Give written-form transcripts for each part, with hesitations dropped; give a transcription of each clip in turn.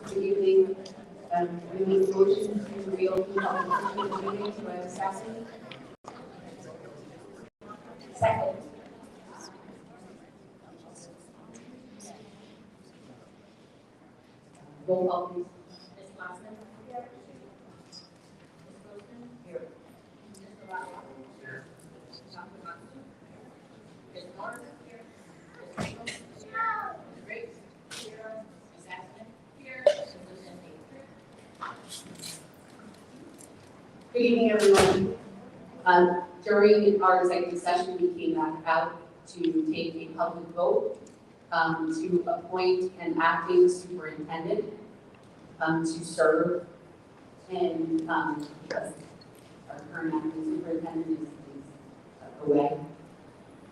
Good evening. We need a motion to reopen public portion meeting. Do I have a second? Second. Roll call, please. Ms. Glassman? Here. Ms. Wilson? Here. Mr. Rocco? Here. Dr. Matsu? Ms. Morris? Here. Ms. Ringo? Here. Ms. Riggs? Here. Ms. Aston? Here. Ms. Lucente? Good evening, everyone. During our executive session, we came back out to take a public vote to appoint an acting superintendent to serve in, because our current acting superintendent is away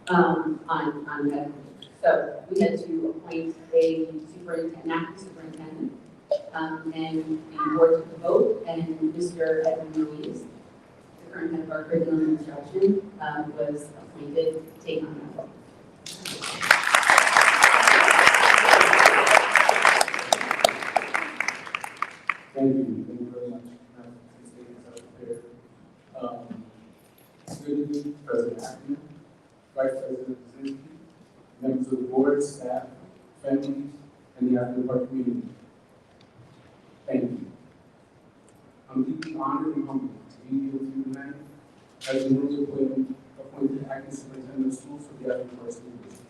on medical. So we had to appoint an acting superintendent, and the board took the vote, and Mr. Edwin Ruiz, the current head of our curriculum and instruction, was appointed to take on that role. Thank you very much. These statements are prepared. Good evening, President Acton, Vice President Brzezinski, members of the board, staff, families, and the Acton Park community. Thank you. I'm deeply honored and humbled to be here with you tonight as the newly appointed acting superintendent of schools for the Acton Park School District.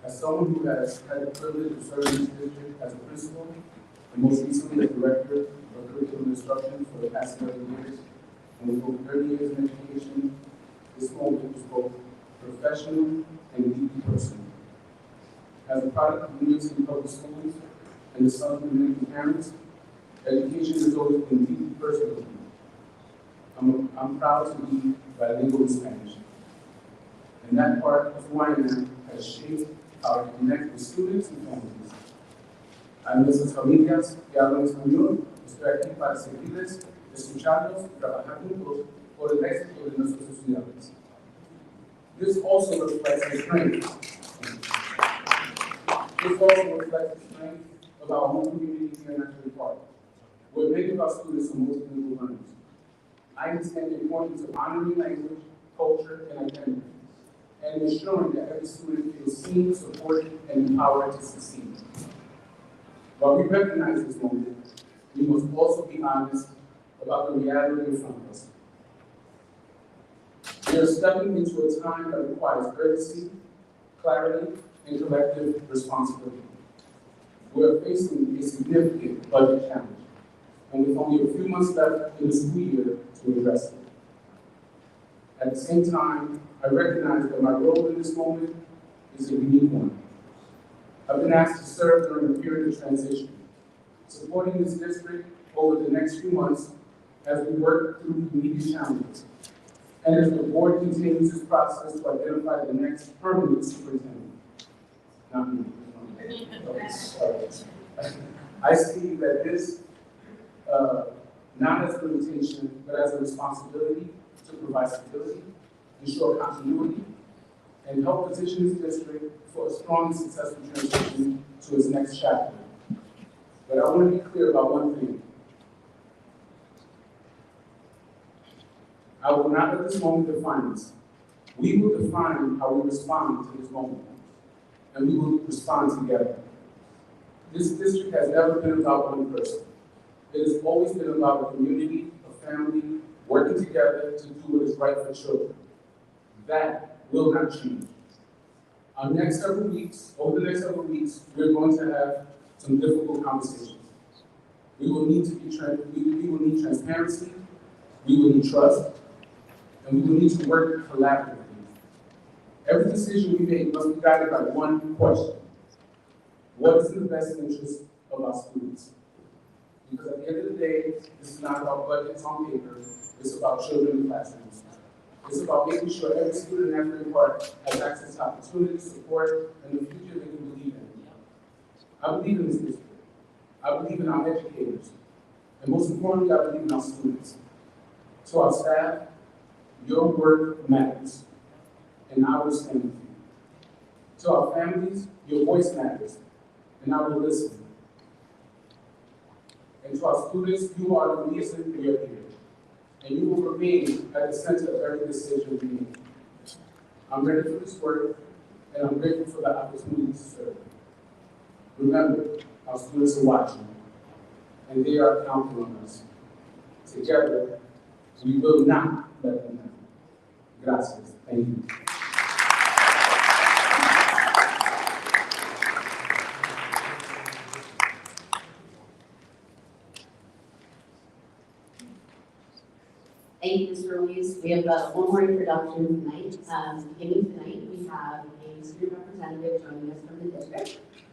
As someone who has had the privilege of serving this district as a principal, and most recently as director of curriculum instruction for the past 11 years, and with over 30 years in education, this moment was both professional and deeply personal. As a product of New York City Public Schools and the son of many parents, education has always been deeply personal to me. I'm proud to be bilingual in Spanish, and that part of who I am has shaped how I connect with students and families. A nuestras familias que hablan español, estoy aquí para servirles, escucharlos y trabajar juntos por el éxito de nuestros estudiantes. This also reflects the strength. This also reflects the strength of our home community here in Asbury Park, where many of our students are multilingual learners. I understand the importance of honoring language, culture, and identity, and ensuring that every student feels seen, supported, and empowered to succeed. While we recognize this moment, we must also be honest about the reality in front of us. We are stepping into a time that requires urgency, clarity, and collective responsibility. We are facing a significant budget challenge, and with only a few months left in the school year to address it. At the same time, I recognize that my role in this moment is a unique one. I've been asked to serve during a period of transition, supporting this district over the next few months as we work through immediate challenges, and as the board continues this process to identify the next permanent superintendent. Not me. I see that this, not as a limitation, but as a responsibility to provide stability, ensure continuity, and help position this district for a strong and successful transition to its next chapter. But I want to be clear about one thing. I will not let this moment define us. We will define how we respond to this moment, and we will respond together. This district has never been about one person. It has always been about a community, a family, working together to do what is right for children. That will not change. Over the next several weeks, we're going to have some difficult conversations. We will need we will need transparency, we will need trust, and we will need to work collaboratively. Every decision we make must be guided by one question: what is in the best interest of our students? Because at the end of the day, this is not about budgets on paper, it's about children in classrooms. It's about making sure every student in Asbury Park has access to opportunity, support, and the future they can believe in. I believe in this district. I believe in our educators. And most importantly, I believe in our students. To our staff, your work matters, and I will stand with you. To our families, your voice matters, and I will listen. And to our students, you are the reason we are here, and you will remain at the center of every decision we make. I'm ready for this work, and I'm grateful for the opportunity to serve. Remember, our students are watching, and they are counting on us. Together, we will not let them down. Gracias. Thank you. Thank you, Mr. Ruiz. We have one more introduction tonight. Beginning tonight, we have a student representative joining us from the district,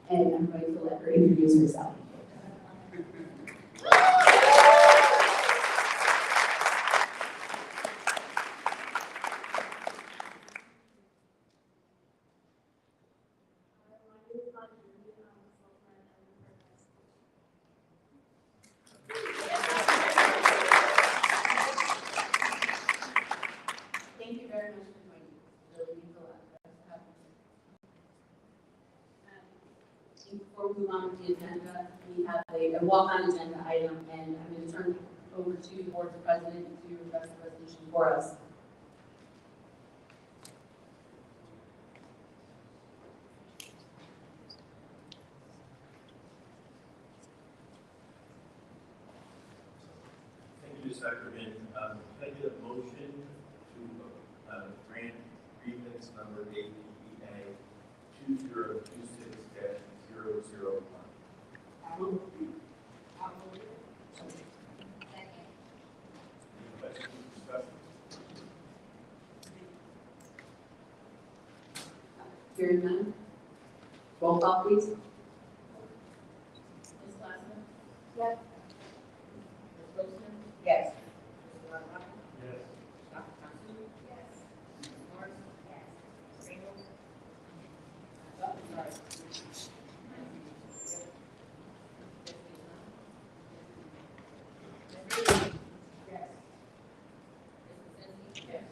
and I'm going to let her introduce herself. Thank you very much for joining. Really means a lot for us to have you. Before we move on to the agenda, we have a walk-on agenda item, and I'm going to turn it over to the board's president to address the resolution for us. Thank you, Ms. Ackerman. Can I get a motion to grant grievance number APEA 2026-001? Any questions, discussion? Hearing none. Roll call, please. Ms. Glassman? Yes. Ms. Grossman? Yes. Mr. Rodriguez? Yes. Dr. Thompson? Yes. Ms. Morris? Yes. Ms. Reynolds? Oh, sorry. Yes. Mrs. Lindsay? Yes. Yes.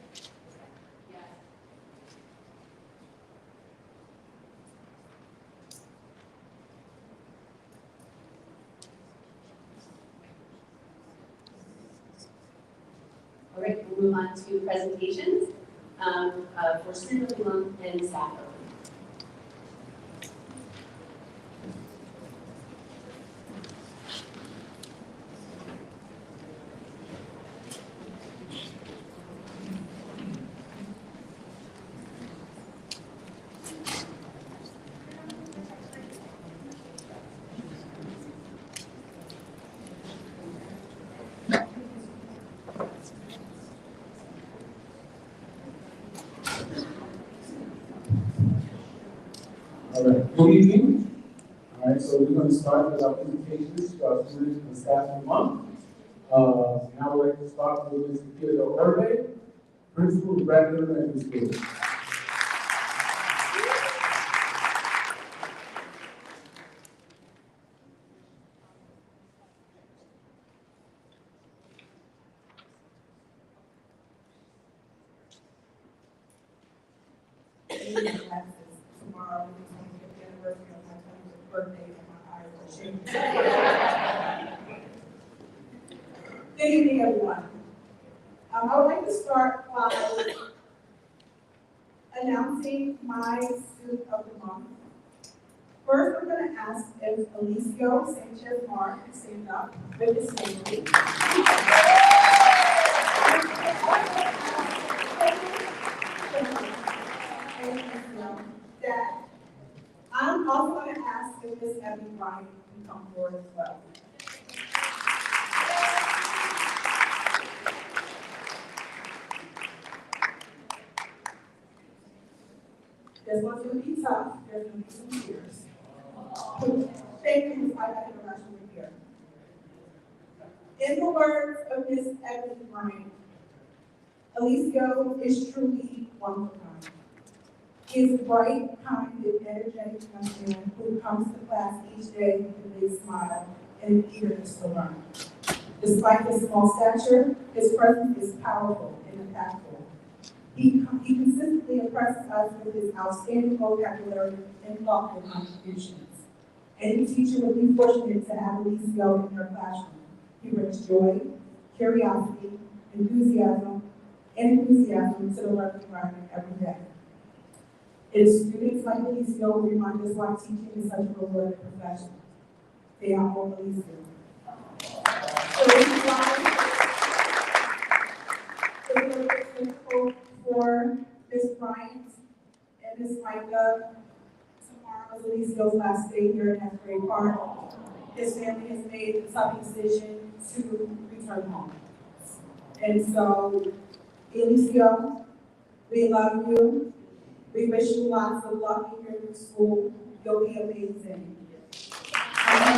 All right, we'll move on to presentations for Student of the Month and Staff of the Month. All right. Good evening. All right, so we're going to start with our presentations to our students and staff of the month. And I would like to start with Mr. Theodore Urbe, Principal of Bradley Elementary School. Tomorrow, the 25th anniversary of my 25th birthday, and my eyes are shaking. Good evening, everyone. I would like to start by announcing my student of the month. First, I'm going to ask if Alicio Sanchez-Mark can stand up with his family. Dad, I'm also going to ask if Miss Ebony Bryant can come forward as well. This one's gonna be tough, there's gonna be some tears. Thank you, I got international here. In the words of Miss Ebony Bryant, Alicio is truly one of a kind. He is a bright, kind, and energetic young man who comes to class each day with a big smile and an eagerness to learn. Despite his small stature, his presence is powerful and impactful. He consistently impresses us with his outstanding vocabulary and thoughtful contributions. Any teacher would be fortunate to have Alicio in their classroom. He brings joy, curiosity, enthusiasm to the learning environment every day. It is students like Alicio who remind us why teaching is such a rewarding profession. They are all Alicio. So this is why it's difficult for Ms. Bryant and Ms. Micah. Tomorrow is Alicio's last day here in Asbury Park. His family has made the tough decision to return home. And so, Alicio, we love you. We wish you lots of luck in your new school. You'll be amazing. Thank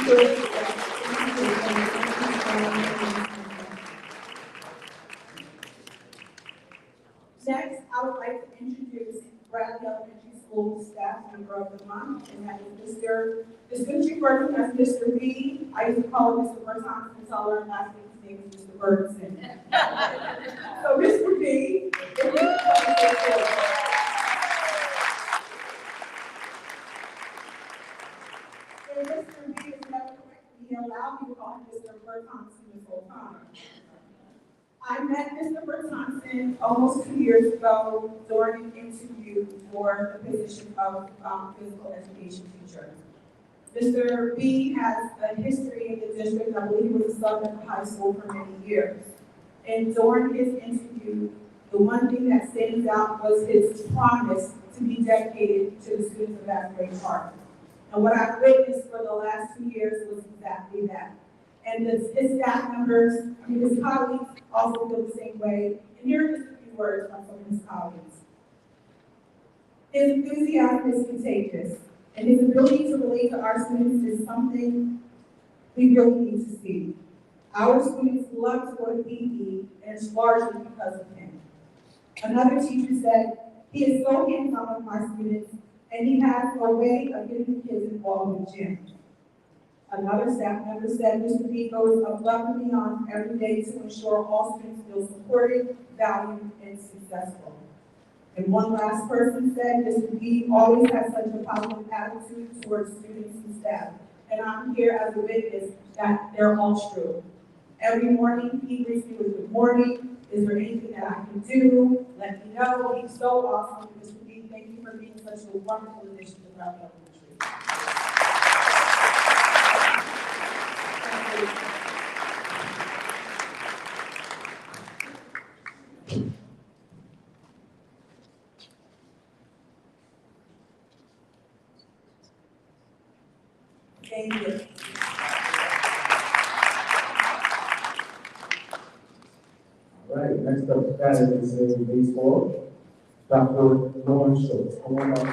you. Next, I would like to introduce Bradley Elementary School staff member of the month, and that is Mr. Distinguished working as Mr. B. I used to call him Mr. Berton until I learned last name is Mr. Bergson. So Mr. B. if you would come to the floor. And Mr. B is never correct. He allowed me to call him Mr. Berton this whole time. I met Mr. Bertonson almost 2 years ago during an interview for the position of physical education teacher. Mr. B has a history in the district. I believe he was a sub at the high school for many years. And during his interview, the one thing that stands out was his promise to be dedicated to the students of Asbury Park. And what I've witnessed for the last 2 years was exactly that. And his staff members, his colleagues also feel the same way. And here are just a few words from some of his colleagues. His enthusiasm is contagious, and his ability to relate to our students is something we really need to see. Our students love to go to PE, and it's largely because of him. Another teacher said, he is so hands-on with my students, and he has a way of getting the kids involved in gym. Another staff member said Mr. B goes above and beyond every day to ensure all students feel supported, valued, and successful. And one last person said Mr. B always has such a positive attitude towards students and staff. And I'm here as a witness that they're all true. Every morning he greets me with good morning. Is there anything that I can do? Let me know. He's so awesome. Mr. B, thank you for being such a wonderful addition to our elementary. Thank you. All right, next up, that is in baseball, Dr. Lauren Schultz. Come on up.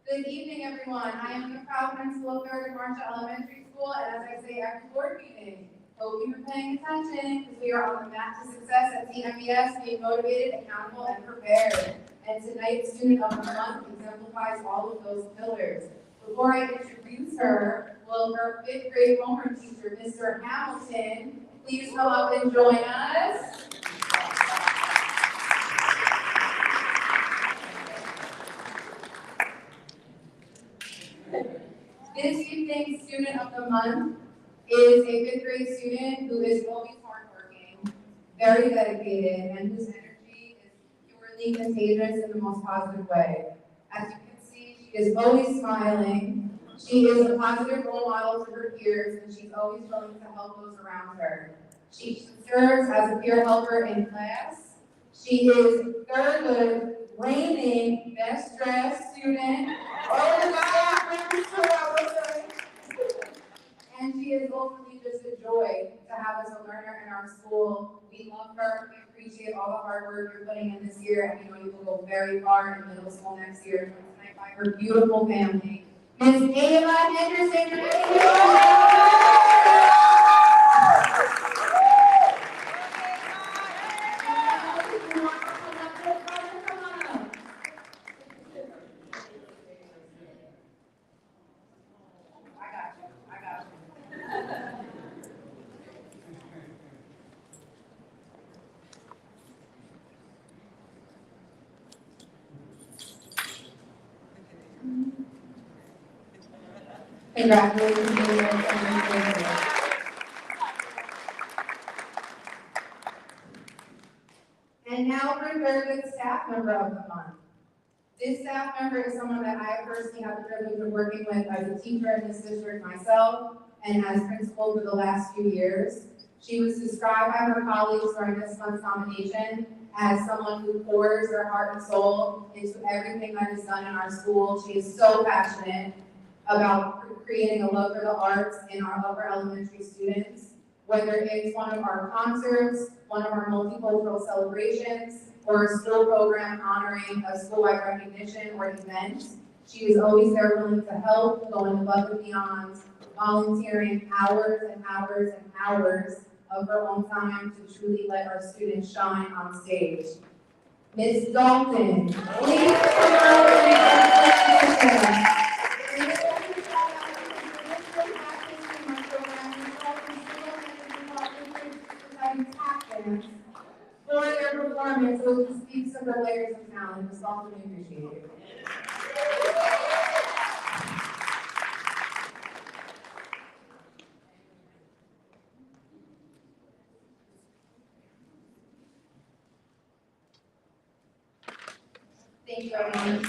Good evening, everyone. I am the proud principal of Third Marshall Elementary School, and as I say every board meeting, hope you are paying attention because we are on the map to success at TMES, being motivated, accountable, and prepared. And tonight's Student of the Month exemplifies all of those pillars. Before I introduce her, will her 5th grade homeroom teacher, Mr. Hamilton, please come up and join us? This evening's Student of the Month is a 5th grade student who is always hardworking, very dedicated, and whose energy is purely instantly contagious in the most positive way. As you can see, she is always smiling. She is a positive role model to her peers, and she's always willing to help those around her. She serves as a peer helper in class. She is third reigning best dressed student. Oh God, and she is ultimately just a joy to have as a learner in our school. We love her. We appreciate all the hard work you're putting in this year, and we know you will go very far in middle school next year. Tonight by her beautiful family, Miss Ava Henderson. Congratulations. And now for third good staff member of the month. This staff member is someone that I personally have the privilege of working with as a teacher in this district myself and as principal for the last few years. She was described by her colleagues during this month's nomination as someone who pours their heart and soul into everything that is done in our school. She is so passionate about creating a love for the arts in our upper elementary students, whether it's one of our concerts, one of our multicultural celebrations, or a school program honoring a school-wide recognition or event. She is always there willing to help, going above and beyond, volunteering hours and hours and hours of her own time to truly let our students shine on stage. Ms. Dalton, please come out and recognition. For their performance, which speaks to her layers of talent, is often appreciated. Thank you, everyone.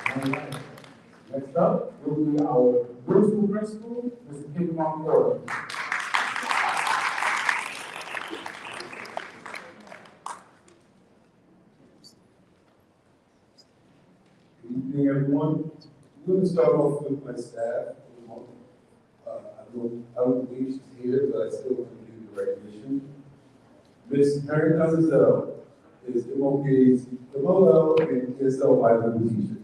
All right. Next up will be our middle school principal, Mr. Kim Montfort. Good evening, everyone. I'm going to start off with my staff. I don't believe she's here, but I still want to do the recognition. Ms. Mary Cazzel is MOK's MOL and ESL bilingual teacher,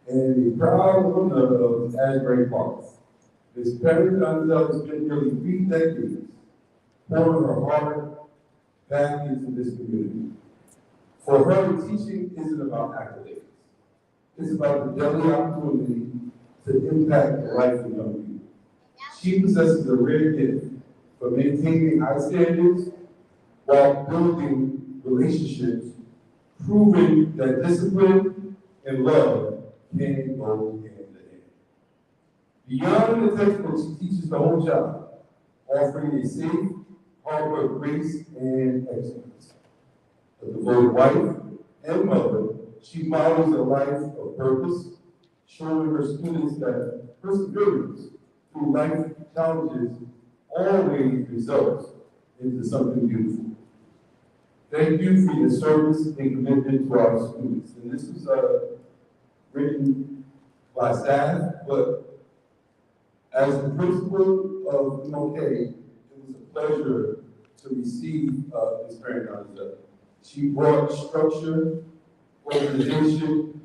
and a proud alumna of Asbury Park. Ms. Perry Cazzel has spent nearly 3 decades pouring her heart back into this community. For her, teaching isn't about accolades. It's about the daily opportunity to impact the life of young people. She possesses a rare gift for maintaining high standards while building relationships, proving that discipline and love can go hand in hand. Beyond the textbook, she teaches the whole child, offering a safe harbor of grace and excellence. A devoted wife and mother, she models a life of purpose, showing her students that perseverance through life challenges always results into something beautiful. Thank you for your service and commitment to our students. And this was written by staff, but as the principal of MOK, it was a pleasure to receive Ms. Mary Cazzel. She brought structure, organization,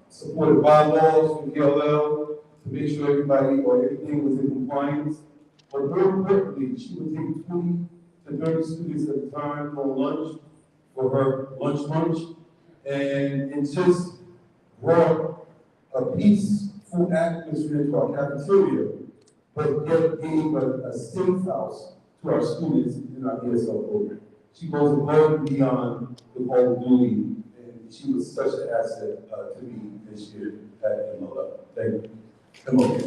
supported bylaws from DLL to make sure everybody or everything was in compliance. But more importantly, she would take 20 to 30 students at a time for lunch, for her lunch, and it just brought a peaceful atmosphere to our cafeteria, but yet gave a safe house to our students in our ESL program. She goes above and beyond the call of duty, and she was such an asset to me this year at MLL. Thank you. Come on.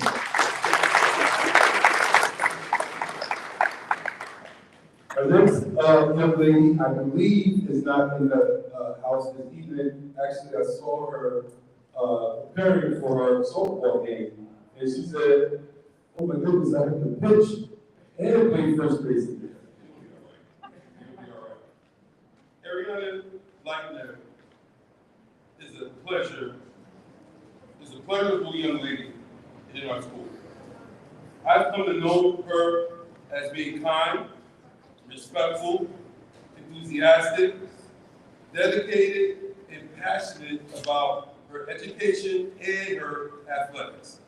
Our next young lady, I believe, is not in the house this evening. Actually, I saw her preparing for her softball game, and she said, "Oh my goodness, I have to pitch and play first base again." You'll be all right. Ariana Lightner is a pleasurable young lady in our school. I've come to know her as being kind, respectful, enthusiastic, dedicated, and passionate about her education and her athletics.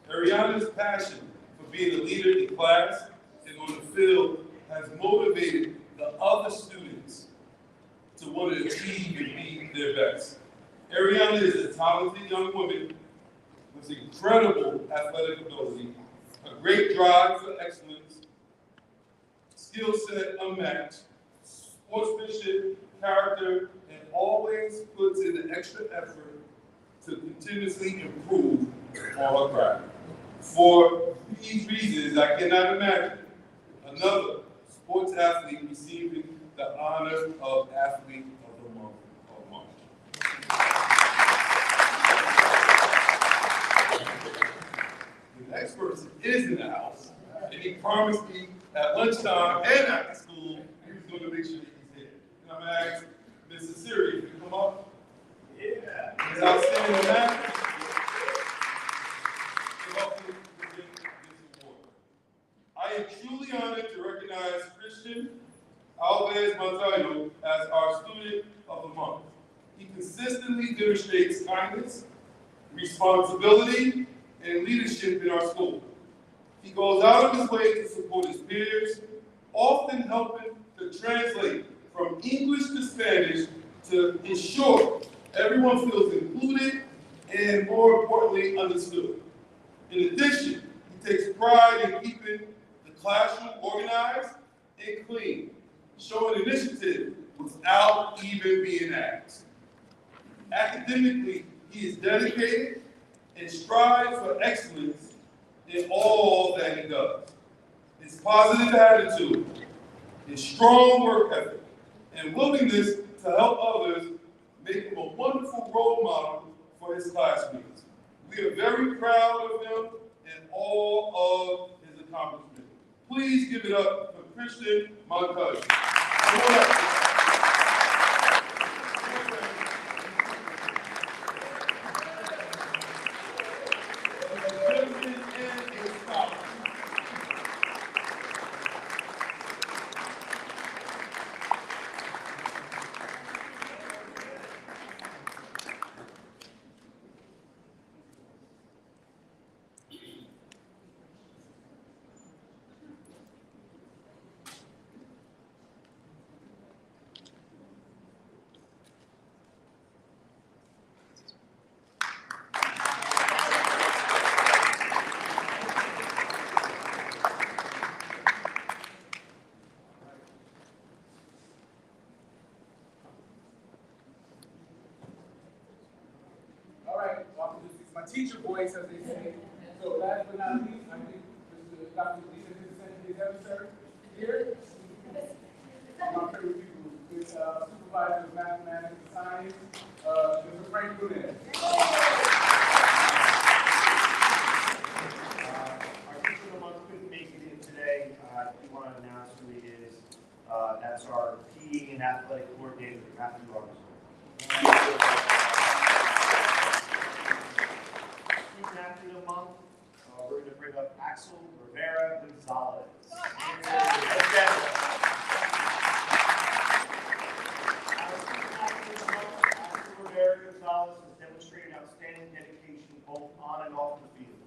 Ariana's passion for being a leader in class and on the field has motivated the other students to want to achieve and be their best. Ariana is a talented young woman with incredible athletic ability, a great drive for excellence, skill set unmatched, sportsmanship, character, and always puts in an extra effort to continuously improve on her craft. For these reasons, I cannot imagine another sports athlete receiving the honor of Athlete of the Month of March. The next person is in the house, and he promised me at lunchtime and after school he was going to make sure that he's here. And I'm going to ask Mrs. Siri to come up. Yeah. As I stand in that, to help me present this award. I am truly honored to recognize Christian Alves Montaño as our Student of the Month. He consistently demonstrates kindness, responsibility, and leadership in our school. He goes out of his way to support his peers, often helping to translate from English to Spanish to ensure everyone feels included and, more importantly, understood. In addition, he takes pride in keeping the classroom organized and clean, showing initiative without even being asked. Academically, he is dedicated and strives for excellence in all that he does. His positive attitude, his strong work ethic, and willingness to help others make him a wonderful role model for his classmates. We are very proud of him and all of his accomplishments. Please give it up for Christian Montaño. My teacher voice, as they say. So last but not least, I think Mr. Dr. Lisa Vincent, his emissary here. My favorite people, with Supervisor of Mathematics and Science, Mr. Frank Brunet. Our teacher of the month couldn't make it in today. I do want to announce who he is. That's our PE and athletic coordinator, Matthew Robinson. Student athlete of the month, we're going to bring up Axel Rivera Gonzalez. Axel Rivera Gonzalez has demonstrated outstanding dedication both on and off the field.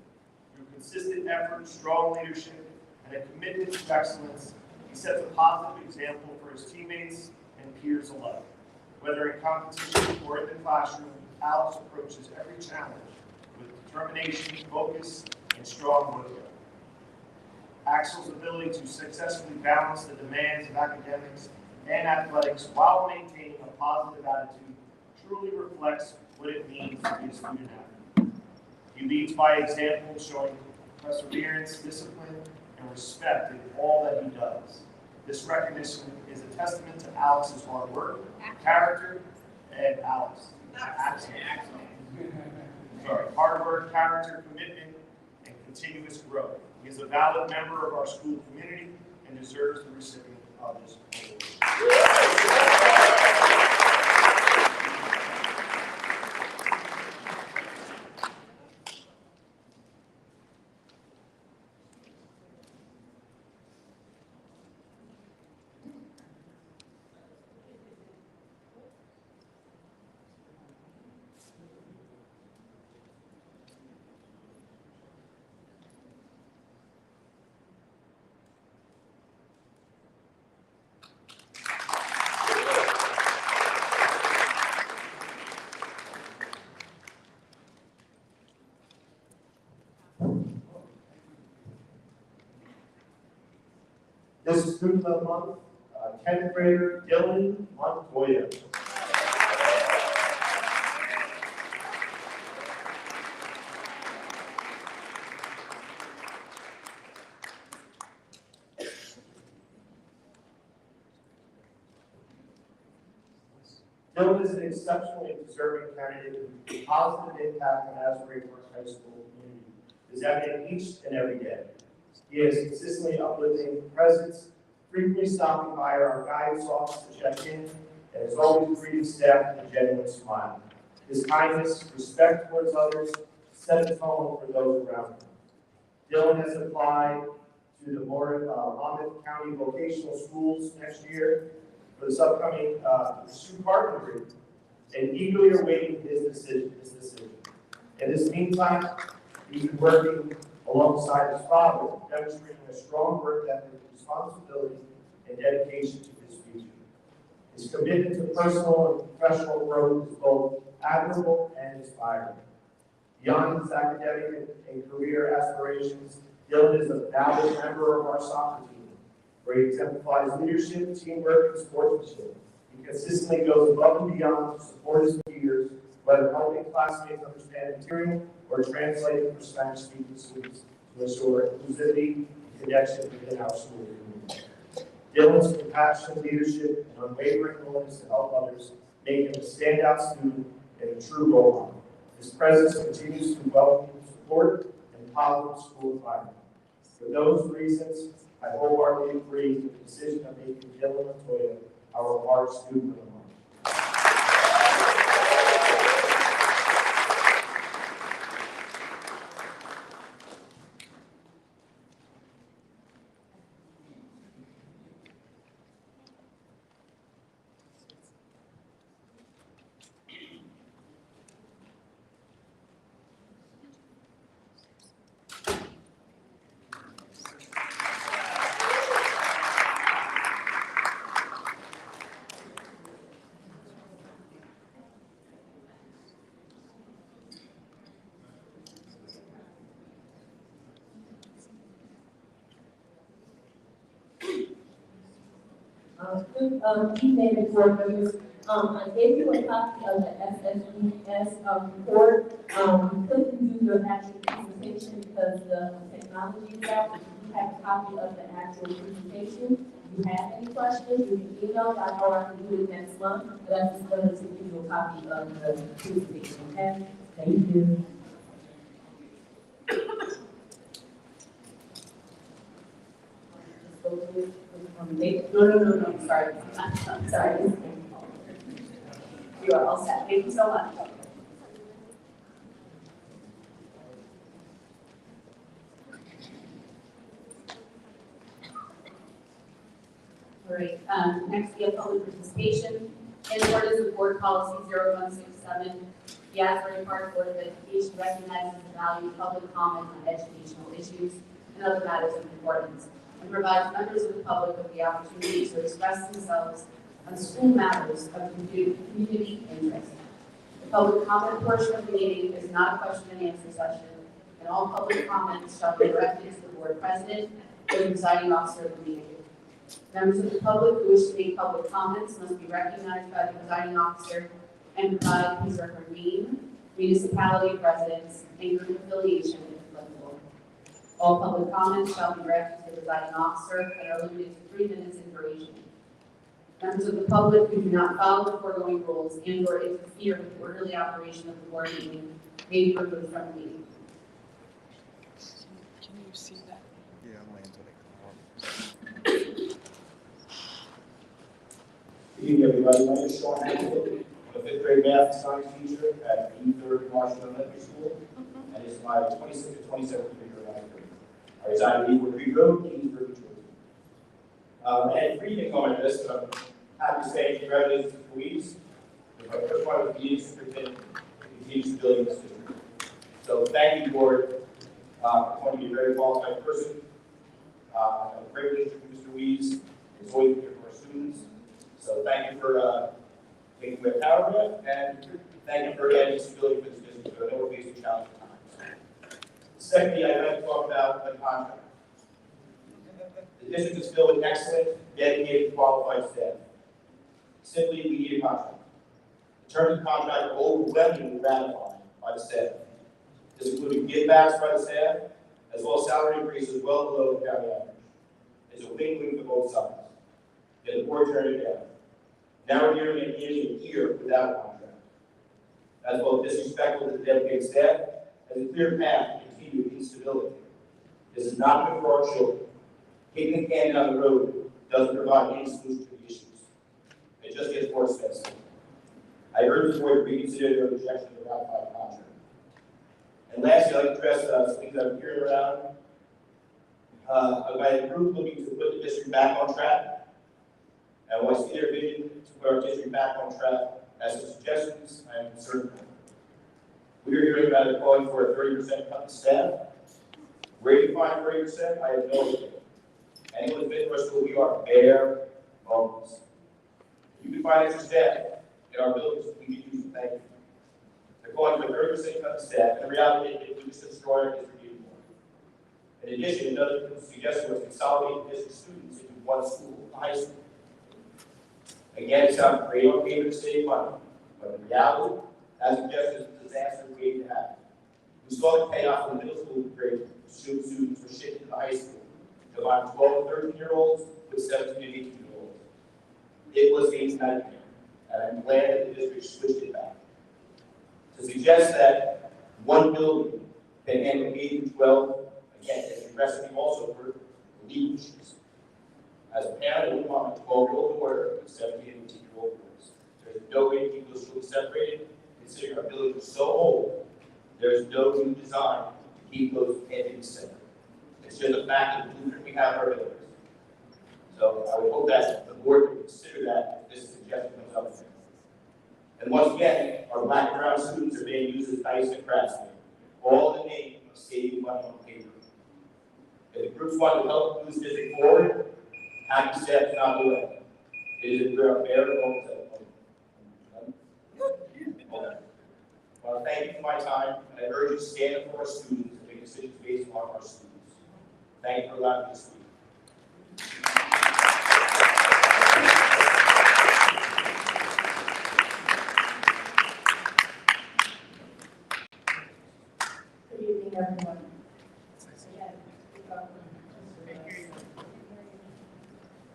Through consistent effort, strong leadership, and a commitment to excellence, he sets a positive example for his teammates and peers alike. Whether in competition or in the classroom, Alex approaches every challenge with determination, focus, and strong work ethic. Axel's ability to successfully balance the demands of academics and athletics while maintaining a positive attitude truly reflects what it means to be a student athlete. He leads by example, showing perseverance, discipline, and respect in all that he does. This recognition is a testament to Alex's hard work, character, and hard work, character, commitment, and continuous growth. He is a valid member of our school community and deserves the recipient of this award. This student of the month, 10th grader Dylan Montoya. Dylan is an exceptionally deserving candidate with a positive impact on Asbury Park High School community. It is evident each and every day. He is consistently uplifting presence, frequently stopping by our guidance office to check in, and is always greeting staff with a genuine smile. His kindness, respect towards others, set a tone for those around him. Dylan has applied to the Monmouth County Vocational Schools next year for this upcoming pursuit partner group, and eagerly awaiting his decision. In this meantime, he's been working alongside his father, demonstrating a strong work ethic, responsibility, and dedication to his future. His commitment to personal and professional growth is both admirable and inspiring. Beyond his academic and career aspirations, Dylan is a valued member of our soccer team, where he exemplifies leadership, teamwork, and sportsmanship. He consistently goes above and beyond to support his peers, whether helping classmates understand material or translating for Spanish-speaking students to ensure inclusivity and connection within our school community. Dylan's compassion, leadership, and unwavering willingness to help others make him a standout student and a true role model. His presence continues to welcome support and positive school environment. For those reasons, I wholeheartedly agree with the decision of making Dylan Montoya our award student of the month. Good evening, board members. I gave you a copy of the SSES report. We couldn't do your actual presentation because the technology is out, but you have a copy of the actual presentation. If you have any questions, you can email, I know I can do it next month, but I'm just going to give you a copy of the presentation, okay? Thank you. No, sorry. I'm sorry. You are all set. Thank you so much. All right, next we have public participation. In accordance with board policy 0167, the Asbury Park Board of Education recognizes the value of public comment on educational issues and other matters of importance, and provides members of the public with the opportunity to express themselves on school matters of community interest. The public comment portion of the meeting is not a question and answer session, and all public comments shall be directed to the board president or the presiding officer of the meeting. Members of the public who wish to make public comments must be recognized by the presiding officer and provide his or her name, municipality of residence, and group affiliation if applicable. All public comments shall be directed to the presiding officer and are limited to 3 minutes in duration. Members of the public who do not follow the foregoing rules and/or interfere with the orderly operation of the board meeting may be removed from the meeting. Can you see that? Yeah, I'm waiting until they come up. Good evening, everybody. My name is Sean Hancock. I'm a 5th grade math and science teacher at Asbury Marshall Elementary School, and it's my 26th to 27th year in ninth grade. I reside in Eastwood Creek Road, Kingsburg, New Jersey. I had 3 things on my list, but I'm happy to say congratulations to Louise. My first one was being superintendent and continues to build in this district. So thank you, board, for appointing me a very qualified person. I'm a great relationship with Mr. Louise. It's always here for our students. So thank you for taking my power of it, and thank you for adding stability for this district. So I know we're facing challenging times. Secondly, I'd like to talk about the contract. The district is filled with excellent, dedicated, qualified staff. Simply, we need a contract. The terms of the contract are overwhelmingly ratified by the staff. This included givebacks by the staff, as well as salary increases well below the county average. It's a win-win for both sides. Yet the board turned it down. Now we're nearing a year without a contract. That's both disrespectful to the dedicated staff and a clear path to continued instability. This is not good for our children. Kicking the can down the road doesn't provide any solution to the issues. It just gets more expensive. I urge the board to reconsider their rejection of the ratified contract. And lastly, I'd like to address some things I'm hearing around. By a group looking to put the district back on track. And when I see their vision to put our district back on track, as some suggestions, I am concerned. We are hearing about it calling for a 30% cut in staff. Where do you find 30%? I have no idea. Anyone who's been to our school, we are bare bones. You can find extra staff in our buildings, we can use them. Thank you. They're calling for a 30% cut in staff, and the reality is we just destroy our district even more. In addition, another suggestion was consolidating district students into one school, a high school. Again, it sounds great on paper to save money, but in reality, as suggested, it's a disaster waiting to happen. We saw the payoff for the middle school grade students were shipped to the high school. Combine 12 and 13-year-olds with 17 and 18-year-olds. It was a nightmare, and I'm glad that the district switched it back. To suggest that one building can handle 8 and 12, again, is a recipe also for legal issues. As a parent, I would want my 12-year-old daughter with 17 and 18-year-old boys. There's no way to keep those children separated, considering our buildings are so old. There's no new design to keep those entities separate. It's just the fact that the blueprint we have in our buildings. So I would hope that the board would consider that if this suggestion comes up soon. And once again, our black and brown students are being used as dice and craftsmen, all in the name of saving money on paper. If the groups want to help move this district forward, happy staff is not the way. It is a bare bones. Well, thank you for my time, and I urge you to stand up for our students and make decisions based on our students. Thank you for allowing me to speak. Good evening, everyone.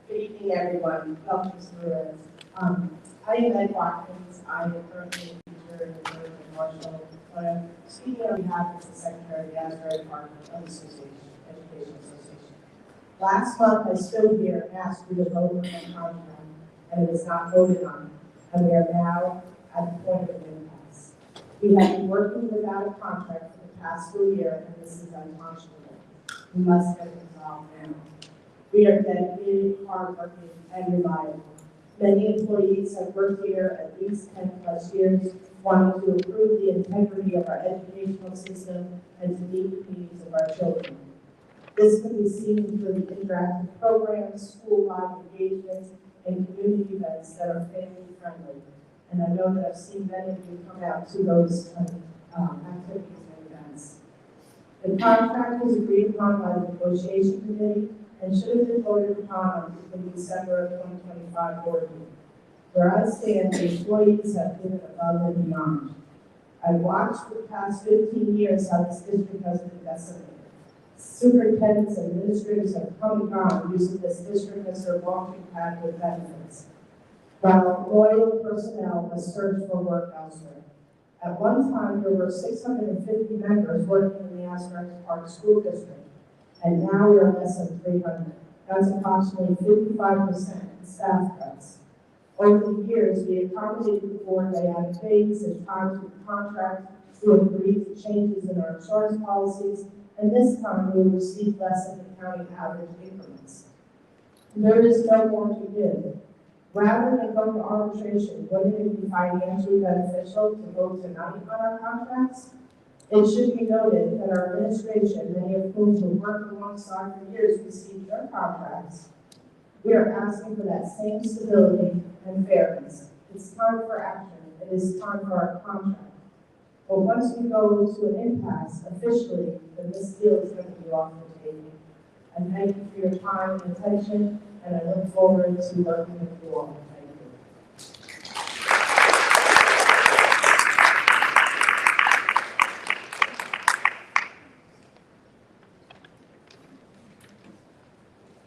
Good evening, everyone. Welcome to Lewis. I am Ed Watkins. I am currently a teacher in the Asbury Marshall. I'm speaking on behalf of the Secretary of the Asbury Department of Education Association. Last month, I stood here and asked you to vote on the contract, and it was not voted on, and we are now at the point of an impasse. We have been working without a contract for the past school year, and this is unconscionable. We must get it resolved now. We are dedicated, hardworking, and reliable. Many employees have worked here at least 10+ years, wanting to improve the integrity of our educational system and to meet the needs of our children. This can be seen through the interactive programs, school-wide engagements, and community events that are family-friendly. And I know that I've seen many of you come out to those activities and events. The contract was agreed upon by the negotiation committee and should have been voted upon in December of 2025 board meeting. Where I stand, the employees have given above and beyond. I watched for the past 15 years how this district has been decimated. Superintendents and administrators have come and gone using this district as their launching pad with benefits, while loyal personnel has searched for work elsewhere. At one time, there were 650 members working in the Asbury Park School District, and now we are less than 300. That's approximately 55% in staff cuts. Over the years, we accommodated the board by adding dates and times to the contract. We agreed to changes in our insurance policies, and this time we will receive less than the county average increments. There is no more to give. Rather than go to arbitration, wouldn't it be financially beneficial to vote tonight on our contracts? It should be noted that our administration, many of whom have worked alongside for years, received their contracts. We are asking for that same stability and fairness. It's time for action. It is time for our contract. But once we go to an impasse officially, then this deal is going to be off the table. And thank you for your time and attention, and I look forward to working with you all. Thank you.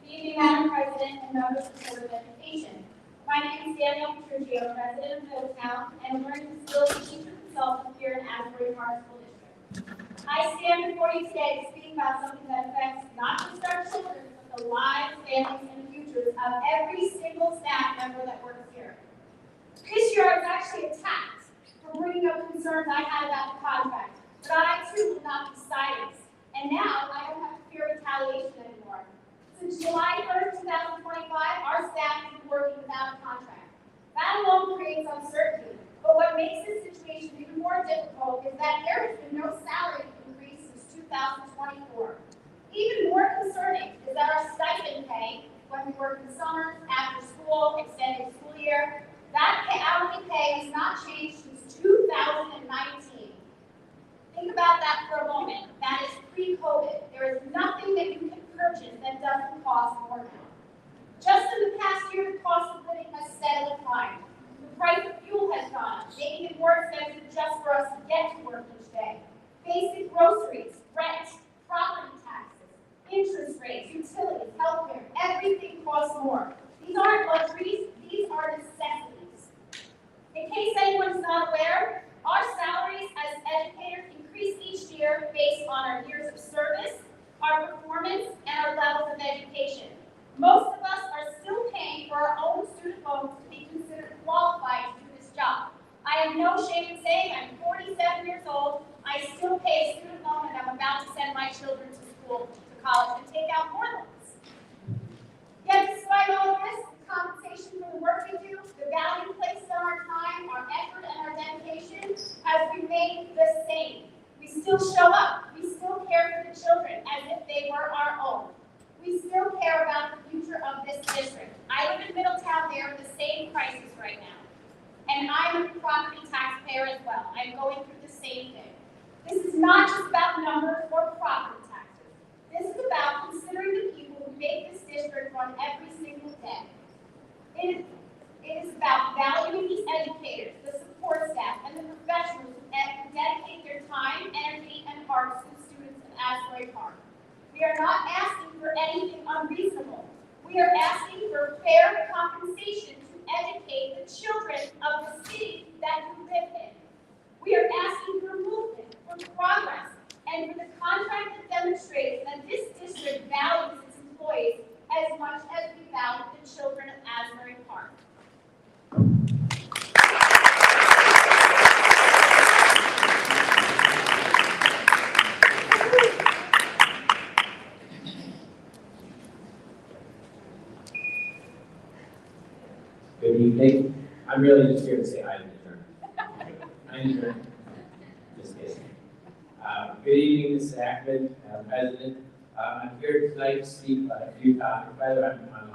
Good evening, Madam President and members of the Board of Education. My name is Danielle Petruccio, resident of Middletown and learning disability teacher consultant here in Asbury Park School District. I stand before you today to speak about something that affects not just our children, but the lives, families, and futures of every single staff member that works here. This year, I was actually attacked for bringing up concerns I had about the contract, but I too will not be silenced. And now I don't have to fear retaliation anymore. Since July 1st, 2025, our staff has been working without a contract. That alone creates uncertainty, but what makes this situation even more difficult is that there has been no salary increase since 2024. Even more concerning is that our stipend pay, when we work in summers, after school, extended school year, that hourly pay has not changed since 2019. Think about that for a moment. That is pre-COVID. There is nothing that you can purchase that doesn't cost more now. Just in the past year, the cost of living has steadily climbed. The price of fuel has gone up, making it more expensive just for us to get to work each day. Basic groceries, rent, property taxes, interest rates, utilities, healthcare, everything costs more. These aren't luxuries, these are necessities. In case anyone's not aware, our salaries as educators increase each year based on our years of service, our performance, and our levels of education. Most of us are still paying for our own student loans to be considered qualified to do this job. I have no shame in saying I'm 47 years old, I still pay a student loan, and I'm about to send my children to school, to college, and take out more loans. Yet despite all of this, the compensation for the work we do, the value placed on our time, our effort, and our dedication has remained the same. We still show up. We still care for the children as if they were our own. We still care about the future of this district. I live in Middletown. They are in the same crisis right now. And I'm a property taxpayer as well. I'm going through the same thing. This is not just about numbers or property taxes. This is about considering the people who make this district run every single day. It is about valuing these educators, the support staff, and the professionals who dedicate their time, energy, and hearts to the students of Asbury Park. We are not asking for anything unreasonable. We are asking for fair compensation to educate the children of the city that you live in. We are asking for movement, for progress, and for the contract that demonstrates that this district values its employees as much as we value the children of Asbury Park. Good evening. I'm really just here to say hi to the adjourned. Just kidding. Good evening, Mrs. Ackman, President. I'm here tonight to speak about a few topics. By the way, I'm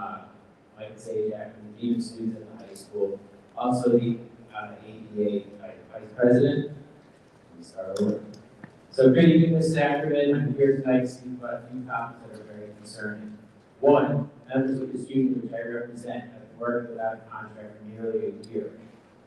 like Sage Ackman, dean of students at the high school, also the ADA Vice President. Let me start over. So good evening, Mrs. Ackerman. I'm here tonight to speak about a few topics that are very concerning. One, members of this union, which I represent, have worked without a contract for nearly a year.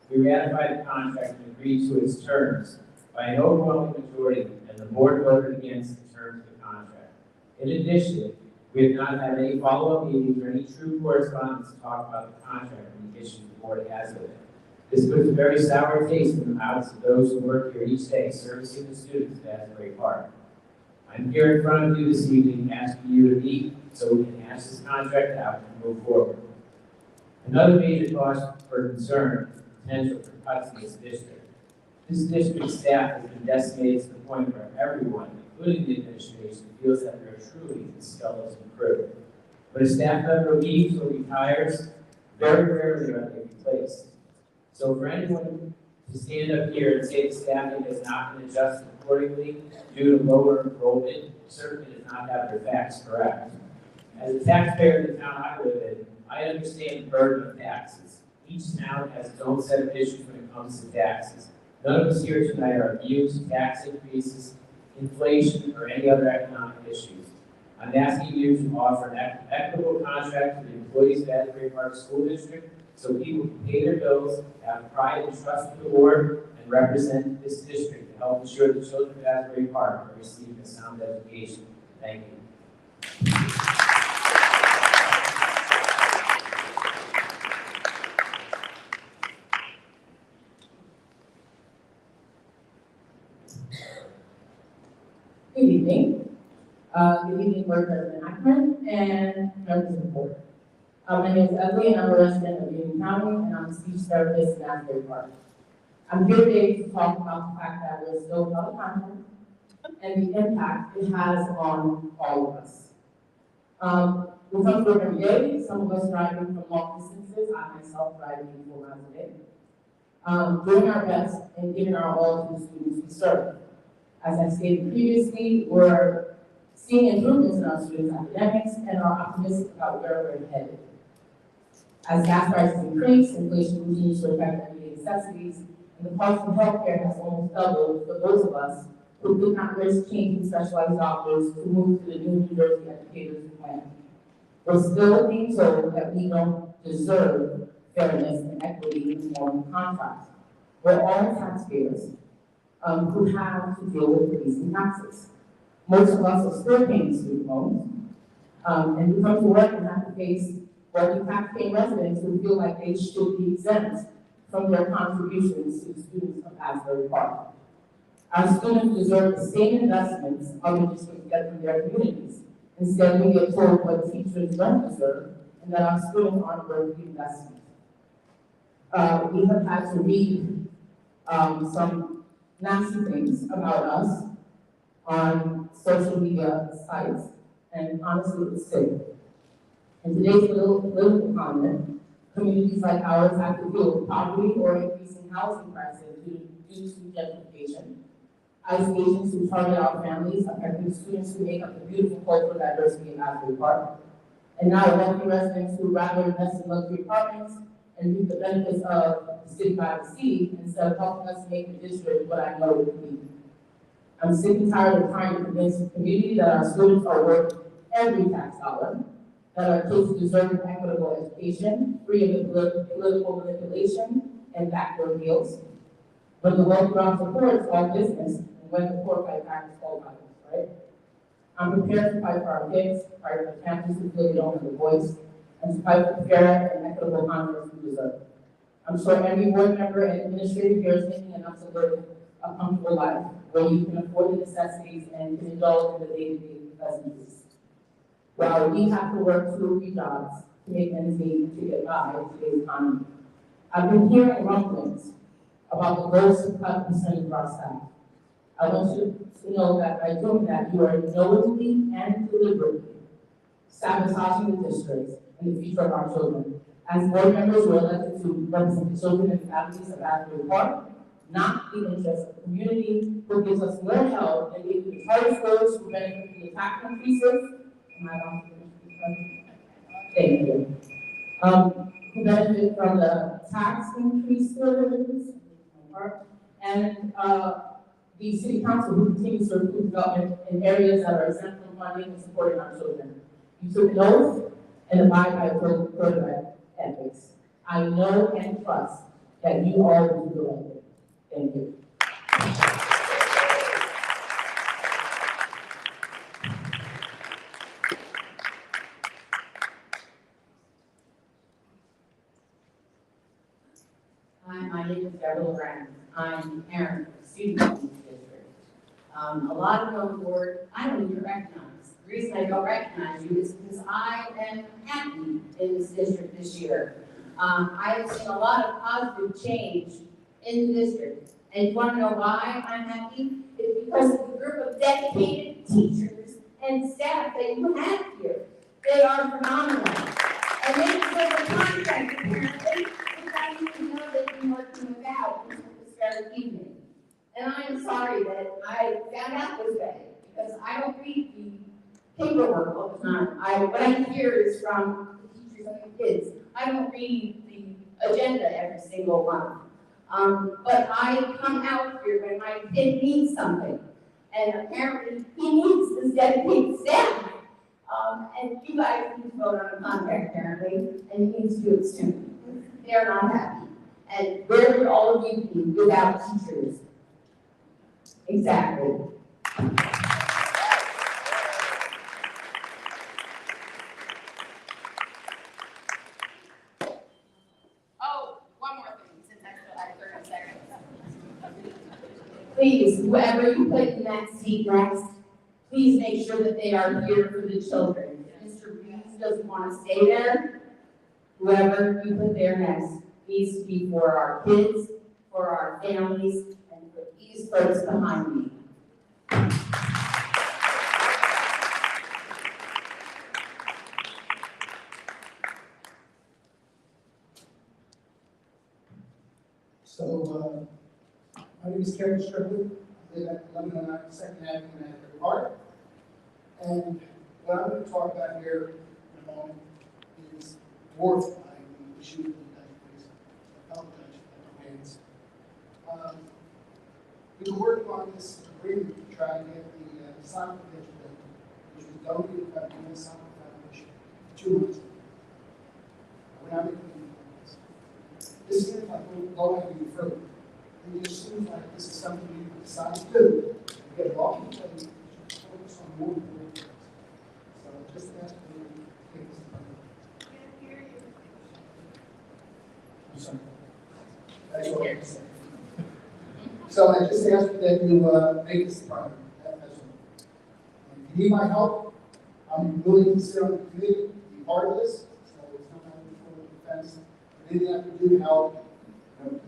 We ratified the contract and agreed to its terms by an overwhelming majority, and the board voted against the terms of the contract. In addition, we have not had any follow-up meetings or any true correspondence to talk about the contract and the issues the board has with it. This puts a very sour taste in the mouths of those who work here each day servicing the students at Asbury Park. I'm here in front of you this evening asking you to meet so we can hash this contract out and move forward. Another major cause for concern is the potential for cuts in this district. This district staff has been decimated to the point where everyone, including the administration, feels that they're truly the skeleton crew. When a staff member leaves or retires, very rarely are they replaced. So for anyone to stand up here and say the staffing has not been adjusted accordingly due to lower enrollment certainly does not have their facts correct. As a taxpayer in the town I live in, I understand the burden of taxes. Each town has its own set of issues when it comes to taxes. None of us here tonight are immune to tax increases, inflation, or any other economic issues. I'm asking you to offer an equitable contract to the employees of Asbury Park School District so people can pay their bills, have pride and trust in the board, and represent this district to help ensure the children of Asbury Park are receiving a sound education. Thank you. Good evening. Good evening, Board President Ackman and members of the board. My name is Asbury, and I'm a resident of Union County, and I'm a speech therapist in Asbury Park. I'm here today to talk about the fact that we're still without a contract and the impact it has on all of us. We come to work every day, some of us driving from long distances, I myself driving 4 miles a day. Doing our best and giving our all to the students we serve. As I stated previously, we're seeing improvements in our students' academics and are optimistic about where we're headed. As gas prices increase, inflation continues to affect everyday necessities, and the cost of healthcare has almost doubled for those of us who did not risk changing specialized doctors to move to the new New Jersey educators plan. We're still being told that we don't deserve fairness and equity in the form of contracts. We're all taxpayers who have to deal with raising taxes. Most of us are still paying student loans, and we come to work and have to face working tax-paying residents who feel like they should be exempt from their contributions to the students of Asbury Park. Our students deserve the same investments other districts get from their communities. Instead, we get told what teachers don't deserve and that our students aren't worth the investment. We have had to read some nasty things about us on social media sites, and honestly, it's sick. In today's political climate, communities like ours have to deal with poverty or increasing housing prices due to gentrification. ICE agents who target our families, affecting students who make up the beautiful cultural diversity in Asbury Park. And now wealthy residents who rather invest in luxury apartments and reap the benefits of the city by the sea instead of helping us make the district what I know it can be. I'm sick and tired of trying to convince the community that our students are worth every tax dollar, that our kids deserve an equitable education, free of the political manipulation and backdoor deals. When the wealthy round the poor, it's all business, and when the poor fight back, it's all violence, right? I'm prepared to fight for our kids, fight for the families who feel they don't have a voice, and to fight for fair and equitable contracts we deserve. I'm sure every board member and administrator here is making enough to live a comfortable life, where you can afford the necessities and can indulge in the day-to-day pleasantries. While we have to work 2 or 3 jobs to make ends meet to get by in today's economy. I've been hearing rumblings about the goals to cut percentage of our staff. I want you to know that by doing that, you are knowingly and deliberately sabotaging the district and the future of our children. As board members, we're elected to represent the children and families of Asbury Park, not the interests of the community, who gives us more help than maybe the charter schools who benefit from the tax increases. Am I on to finish? Thank you. Who benefit from the tax increases, and the city council who continues to approve development in areas that are exempt from funding and supporting our children. You took an oath and abide by the code of ethics. I know and trust that you all will do the right thing. Thank you. several friends. I'm a parent, of students in this district. A lot of you on board, I don't even recognize. The reason I don't recognize you is because I am happy in this district this year. I have seen a lot of positive change in the district. And you want to know why I'm happy? It's because of the group of dedicated teachers and staff that you have here. They are phenomenal. And they deserve a contract apparently, which I didn't even know they've been working without until this very evening. And I am sorry that I found out this way, because I don't read the paperwork all the time. What I hear is from the teachers and the kids. I don't read the agenda every single month. But I come out here when my kid needs something. And apparently he needs this dedicated staff. And you guys need to vote on a contract apparently, and you need to do it soon. They're not happy. And where would all of you be without teachers? Exactly. Oh, one more thing, since I still have 30 seconds. Please, whoever you put in that seat next, please make sure that they are here for the children. If Mr. Reeves doesn't want to stay there, whoever you put there next needs to be for our kids, for our families, and for these folks behind me. So, my name is Kevin Strickland. I live at 1109 2nd Avenue in Asbury Park. And what I'm going to talk about here in a moment is mortifying the issue that you guys raised. I apologize for my hands. We've been working on this agreement to try to get the soccer pitch built, which was donated by the U.S. Soccer Foundation 2 months ago. We're not making any progress. This seems like a low-hanging fruit. It just seems like this is something you decide to do. You get off the plate, just focus on more important things. So just ask me to take this time. I'm sorry. That's what I'm saying. So I just ask that you make this a priority. That's all. If you need my help, I'm willing to sit on the committee, be part of this. So it's not going to be for the defense. Anything I can do to help, please.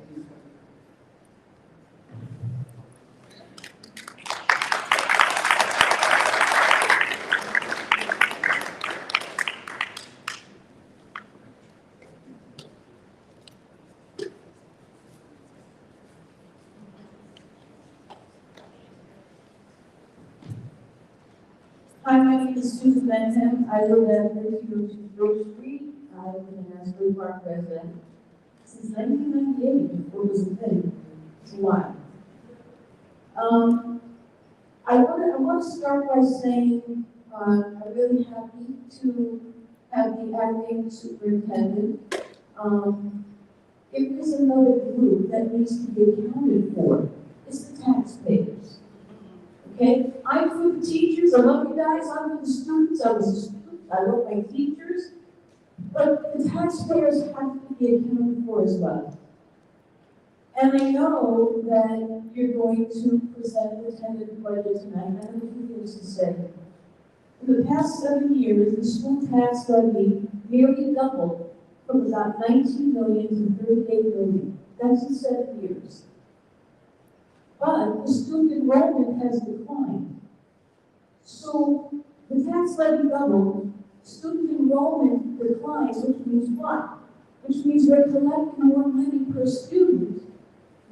Hi, my name is Susan Bentham. I live at 1302 Bridge Street. I've been an Asbury Park resident since 1998, before it was a thing. It's a while. I want to start by saying I'm really happy to have the acting superintendent. If there's another group that needs to be accounted for, it's the taxpayers. Okay? I'm for the teachers, I love you guys, I'm for the students, I was a student, I love my teachers, but the taxpayers have to be accounted for as well. And I know that you're going to present the tentative budget tonight, and I have a few things to say. In the past 7 years, the school tax levy nearly doubled from about 19 million to 38 million. That's in 7 years. But the student enrollment has declined. So the tax levy doubled, student enrollment declines, which means what? Which means we're collecting more money per student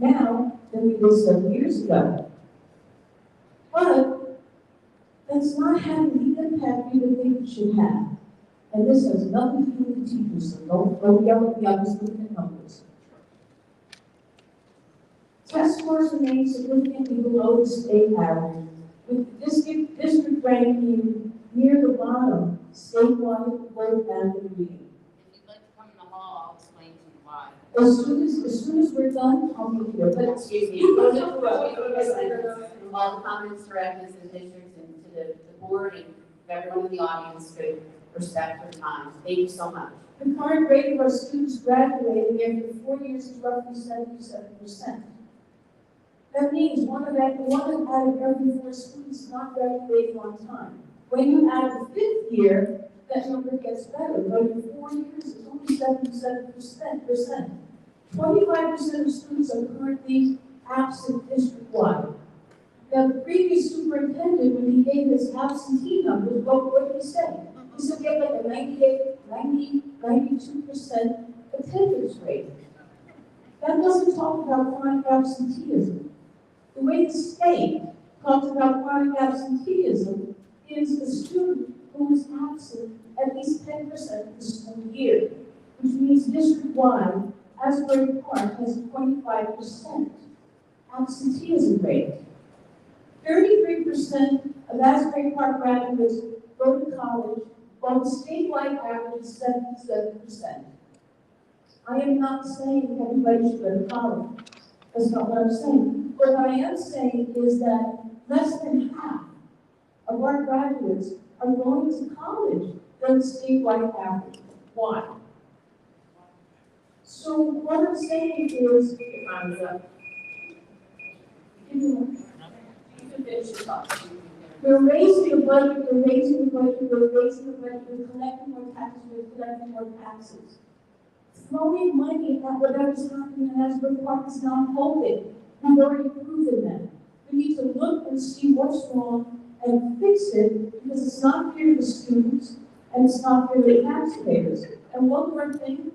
now than we did 7 years ago. But that's not having the impact you would think it should have. And this has nothing to do with the teachers, so don't yell at me, I'm just looking at numbers. Test scores remain significantly below the state average, with the district ranking near the bottom statewide for math and reading. If you'd like to come in the hall, I'll explain to you why. As soon as we're done, I'll be here. But Excuse me, go to all comments directly to the districts and to the board, and everyone in the audience could respect their time. Thank you so much. The current rate of our students graduating after 4 years is roughly 77%. That means one out of every 4 students not graduating on time. When you add the 5th year, that number gets better, but in 4 years, it's only 77%. 25% of students are currently absent district-wide. Now, the previous superintendent, when he gave his absentee numbers, what did he say? He said we have like a 92% attendance rate. That doesn't talk about chronic absenteeism. The way the state talks about chronic absenteeism is a student who is absent at least 10% of the school year, which means district-wide, Asbury Park has a 25% absenteeism rate. 33% of Asbury Park graduates go to college, while the statewide average is 77%. I am not saying everybody should go to college. That's not what I'm saying. What I am saying is that less than half of our graduates are going to college than the statewide average. Why? So what I'm saying is, Time's up. you You can finish your thoughts. we're raising the budget, we're raising the budget, we're collecting more taxes, we're collecting more taxes. Throwing money at whatever's happening in Asbury Park is not helping. We've already proven that. We need to look and see what's wrong and fix it, because it's not fair to the students and it's not fair to the taxpayers. And one more thing,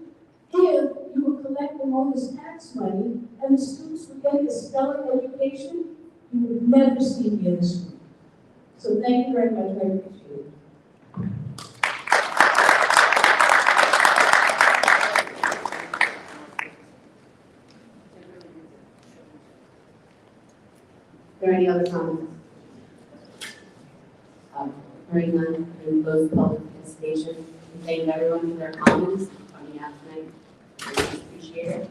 if you were collecting all this tax money and the students were getting a stellar education, you would never see me in this room. So thank you very much, I appreciate it. Are there any other comments? Hearing none, we close the public participation. We thank everyone for their comments on the app tonight. We appreciate it.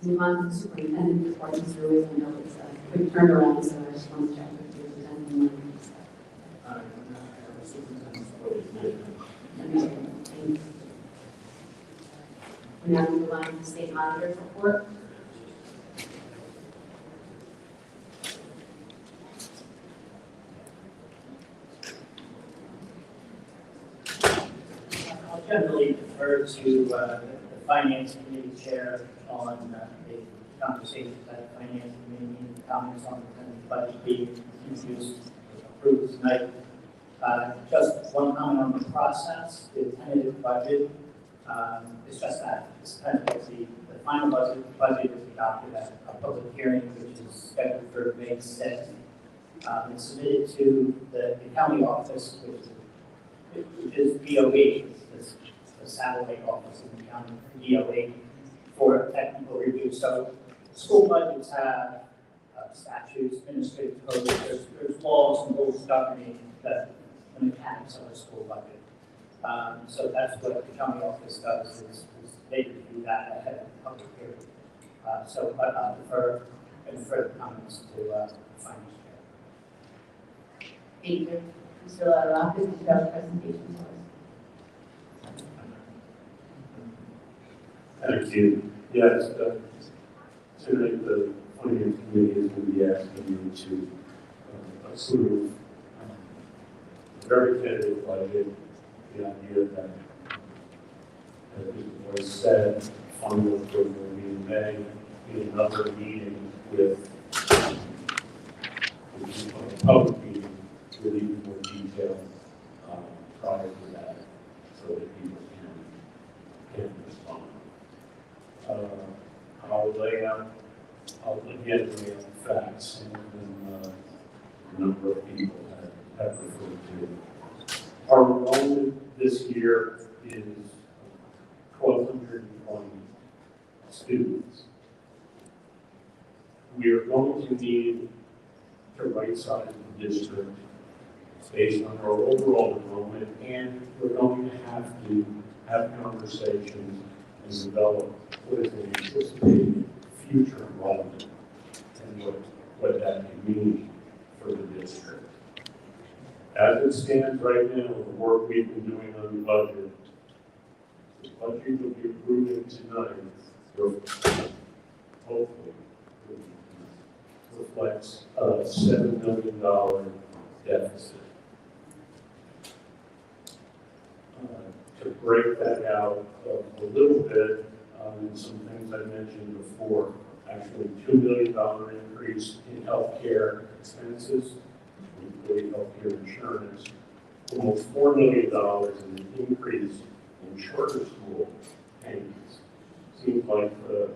Move on to the superintendent report. Mr. Ruiz, I know it's a quick turnaround, so I just want to check with you if there's anything you want to say. Thank you. We now move on to the state monitor's report. I'll generally defer to the finance committee chair on the conversations that the finance committee needs, comments on the budget being introduced, approved tonight. Just one comment on the process, the tentative budget. It's just that it's kind of the final budget is adopted at a public hearing, which is scheduled for May 6th. It's submitted to the county office, which is DOH, the satellite office in the county, DOH, for technical review. So school budgets have statutes, administrative codes, there's laws and rules governing the mechanics of a school budget. So that's what the county office does, is they review that ahead of the public hearing. So I'll defer any further comments to the finance chair. Thank you. Mr. LaRocca, did you have a presentation for us? Thank you. Yes, tonight the finance committee is going to be asking you to approve a very tentative budget. The idea that, as it was said, final approval will be in May, in another meeting with a public meeting with even more detail prior to that, so that people can respond. I'll lay out the facts and a number of people have referred to. Our enrollment this year is 1,220 students. We are going to need to right-size the district based on our overall enrollment, and we're going to have conversations and develop what is an anticipated future enrollment and what that can mean for the district. As it stands right now, the work we've been doing on the budget will be approved tonight, hopefully, reflects a $7 million deficit. To break that out a little bit, some things I mentioned before, actually $2 million increase in healthcare expenses, employee healthcare insurance, almost $4 million in an increase in charter school payments. Seems like the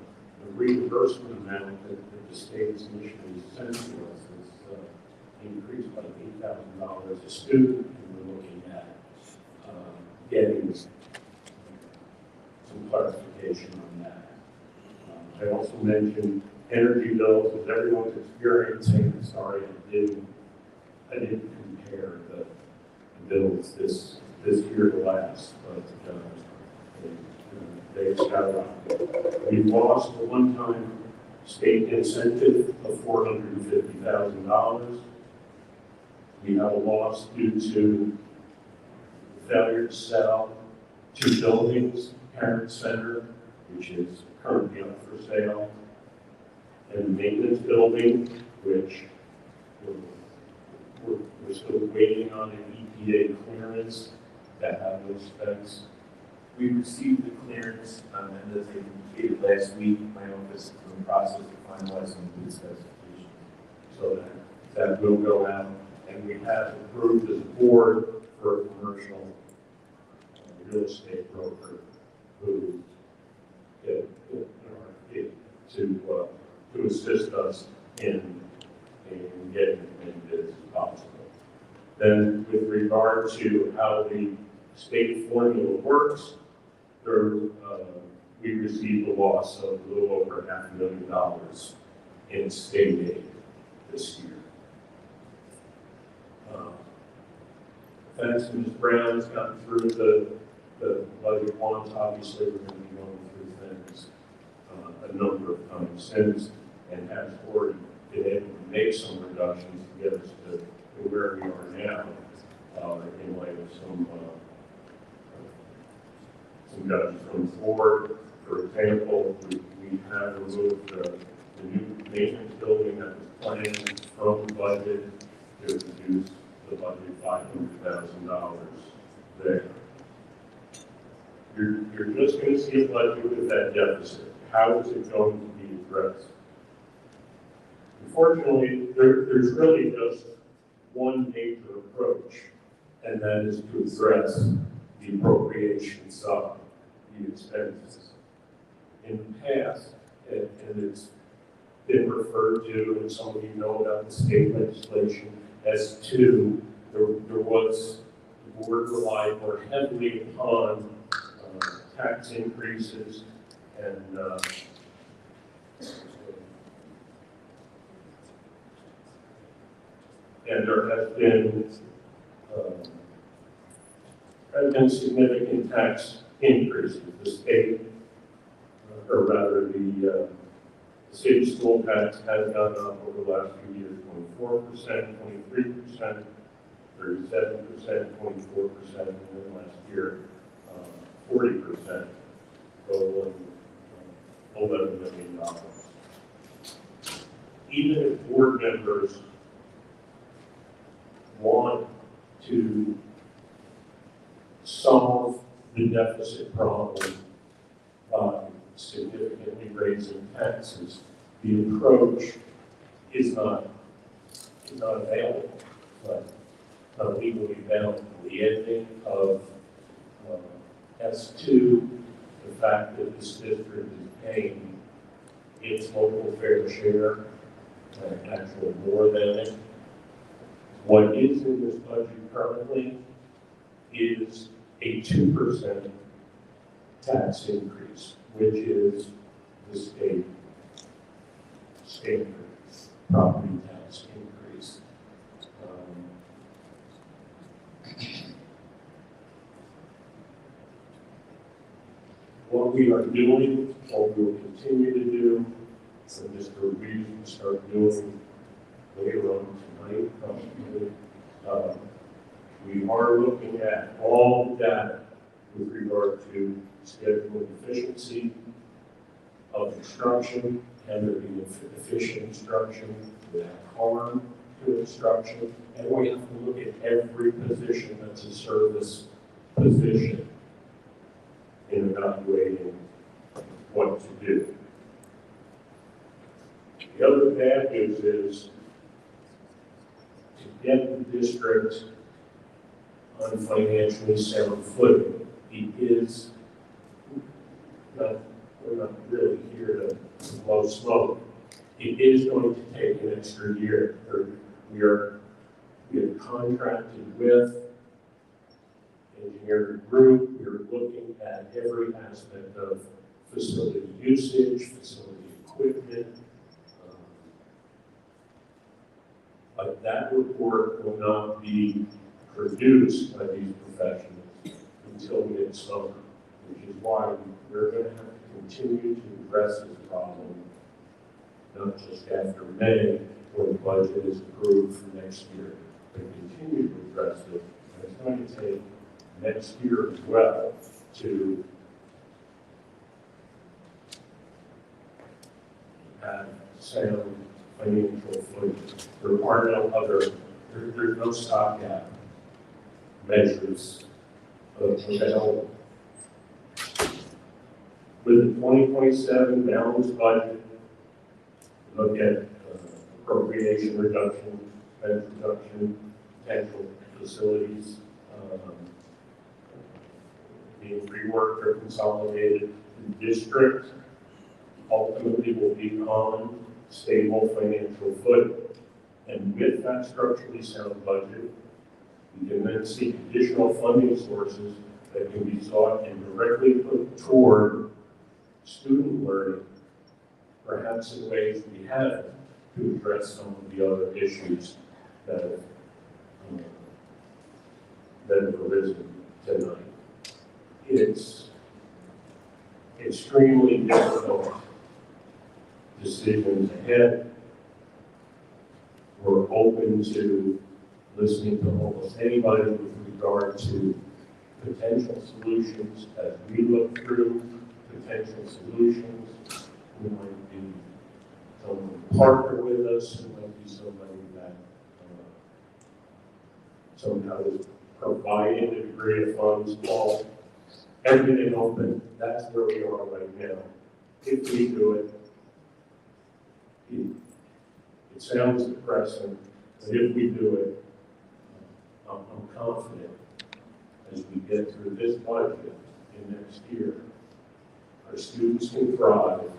reimbursement amount that the state's initially sent to us is increased by $8,000 a student, and we're looking at getting some clarification on that. I also mentioned energy bills, as everyone's experiencing. Sorry, I didn't compare the bills this year to last, but they've skyrocketed. We lost a one-time state incentive of $450,000. We have a loss due to failure to sell 2 buildings, Parent Center, which is currently up for sale, and the maintenance building, which we're still waiting on an EPA clearance that have no specs. We received the clearance, and as they indicated last week, my office is in the process of finalizing the specifications. So that will go out, and we have approved as a board for a commercial real estate broker who did an RFP to assist us in getting as many bids as possible. Then with regard to how the state formula works, we received a loss of a little over $500,000 in state aid this year. Thanks to Ms. Brown has gotten through the budget once. Obviously, we're going to be going through things a number of times since, and has already been able to make some reductions to get us to where we are now in light of some guys from Ford. For example, we have removed the new maintenance building that was planned from the budget to reduce the budget $500,000 there. You're just going to see a budget with that deficit. How is it going to be addressed? Unfortunately, there's really just one major approach, and that is to address the appropriation side, the expenses. In the past, and it's been referred to, and some of you know about the state legislation, as to there was, the board relied more heavily upon tax increases and there has been significant tax increases. The state, or rather the city school tax has gone up over the last few years, 24%, 23%, 37%, 24%, and then last year, 40%, totaling $11 million. Even if board members want to solve the deficit problem by significantly raising taxes, the approach is not available, but not legally available. The ending of S2, the fact that this district is paying its local fair share, actually more than it. What is in this budget currently is a 2% tax increase, which is the state standard property tax increase. What we are doing, what we will continue to do, and Mr. Reed will start doing later on tonight, probably, We are looking at all data with regard to scheduling efficiency of instruction, and there be efficient instruction without harm to instruction. And we have to look at every position that's a service position in evaluating what to do. The other bad news is to get the district on financially sound footing. We're not really here to blow smoke. It is going to take an extra year. We have contracted with engineering group. We're looking at every aspect of facility usage, facility equipment. But that report will not be produced by these professionals until midsummer, which is why we're going to have to continue to address this problem, not just after May, when the budget is approved for next year, but continue to address it. And it's going to take next year as well to have sound financial footing. There are no other, there's no stopgap measures available. With the 2027 balanced budget, look at appropriation reduction, expense reduction, potential facilities being reworked or consolidated. The district ultimately will be on stable financial footing. And with that structurally sound budget, we can then seek additional funding sources that can be sought and directly put toward student learning, perhaps in ways we haven't, to address some of the other issues that have arisen tonight. It's extremely difficult decisions ahead. We're open to listening to almost anybody with regard to potential solutions as we look through potential solutions. Who might be someone to partner with us, who might be somebody that somehow is providing a degree of funds, all everything open. That's where we are right now. If we do it, it sounds depressing, but if we do it, I'm confident as we get through this budget in next year, our students can thrive,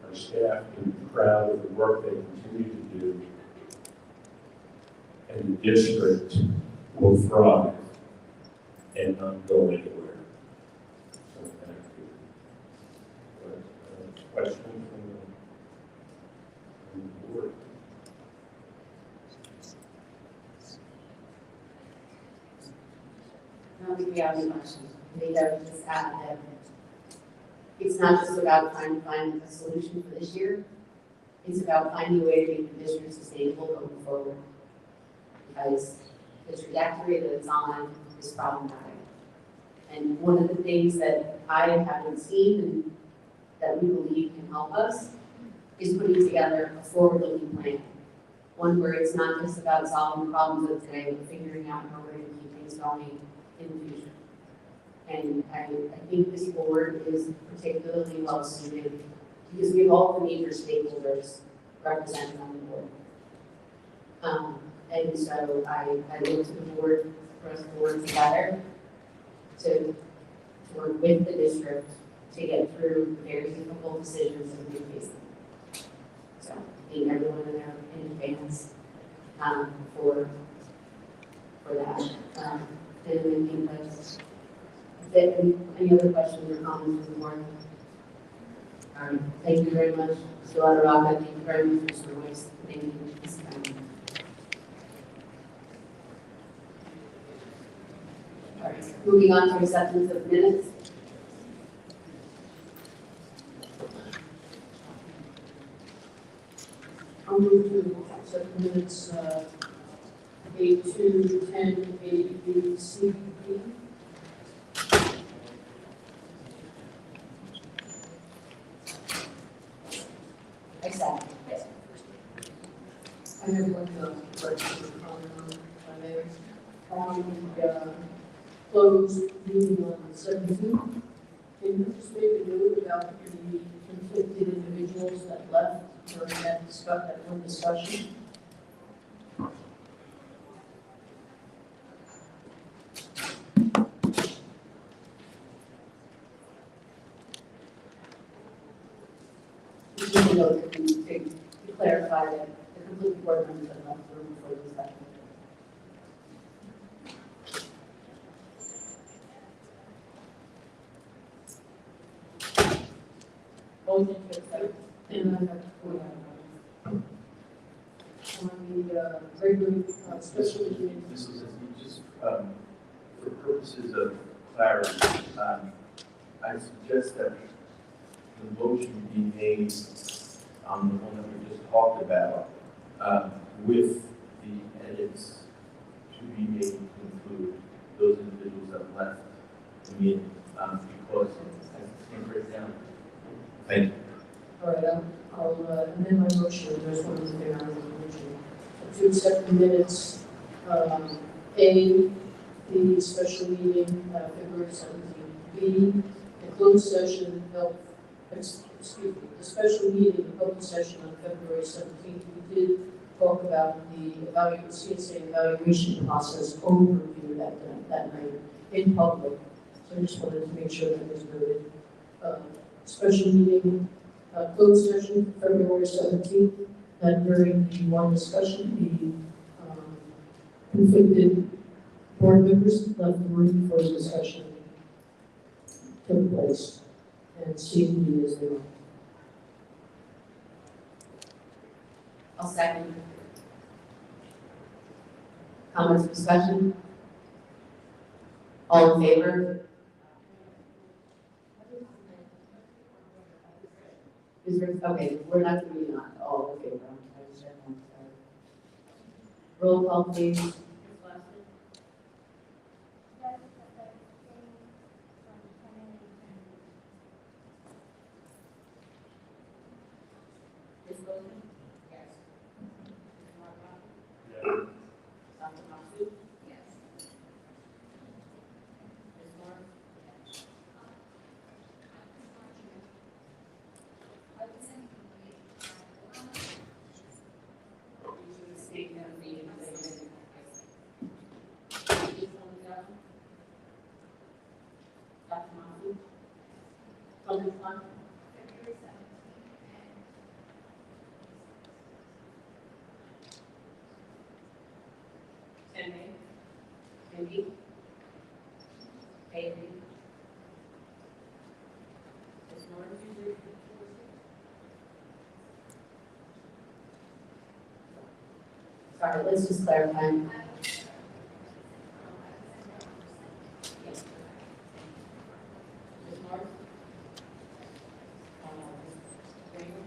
our staff can be proud of the work they continue to do, and the district will thrive and not go anywhere. So thank you. Questions from the board? I don't think we have any questions. I think I would just add that it's not just about trying to find a solution for this year. It's about finding a way to make the district sustainable going forward. Because the trajectory that it's on is problematic. And one of the things that I haven't seen and that we believe can help us is putting together a forward-looking plan. One where it's not just about solving the problems of today, but figuring out how we're going to keep things going in the future. And I think this board is particularly well suited because we have all the major stakeholders represented on the board. And so I look to the board, for us to work together to work with the district to get through very difficult decisions that we face. So thank everyone in advance for that. And I think that's any other questions or comments from the board? All right, thank you very much, Mr. Ladaraka. Thank you very much, Mr. Weiss. Thank you, Ms. County. All right, moving on to acceptance of minutes. I'll move to accept minutes A210, A3CP. Exactly, yes. I have one question on the closed meeting on the 17th. Can you just make a note about the conflicted individuals that left during that one discussion? Just need to know that to clarify that the complete board members have left the room for this session. Motion to accept. And I have on the regular special meeting. This is just, for purposes of clarity, I suggest that the motion be made on the one that we just talked about, with the edits to be made to include those individuals that left the meeting, because I can't break down. Thank you. All right, I'll amend my motion, there's one in there on the motion. To accept the minutes, the special meeting, February 17th. B, the closed session held, excuse me, the special meeting, the public session on February 17th. We did talk about the CSA evaluation process overview that night in public. So I just wanted to make sure that was noted. Special meeting, closed session, February 17th, that during the one discussion, the conflicted board members left the room for the discussion took place, and CMD is there. I'll second. Comments, discussion? All in favor? Is there, okay, we're not doing that, all in favor. I just said that, sorry. Roll call, please. Ms. Wilson? Yes. Ms. Markgraf? Yeah. Dr. Maxut? Yes. Ms. Moore? Yes. You should state that meeting. Dr. Maxut? Public one? And maybe. Maybe. Ms. Moore? Sorry, let's just clarify. Yes. Ms. Moore? Raymond?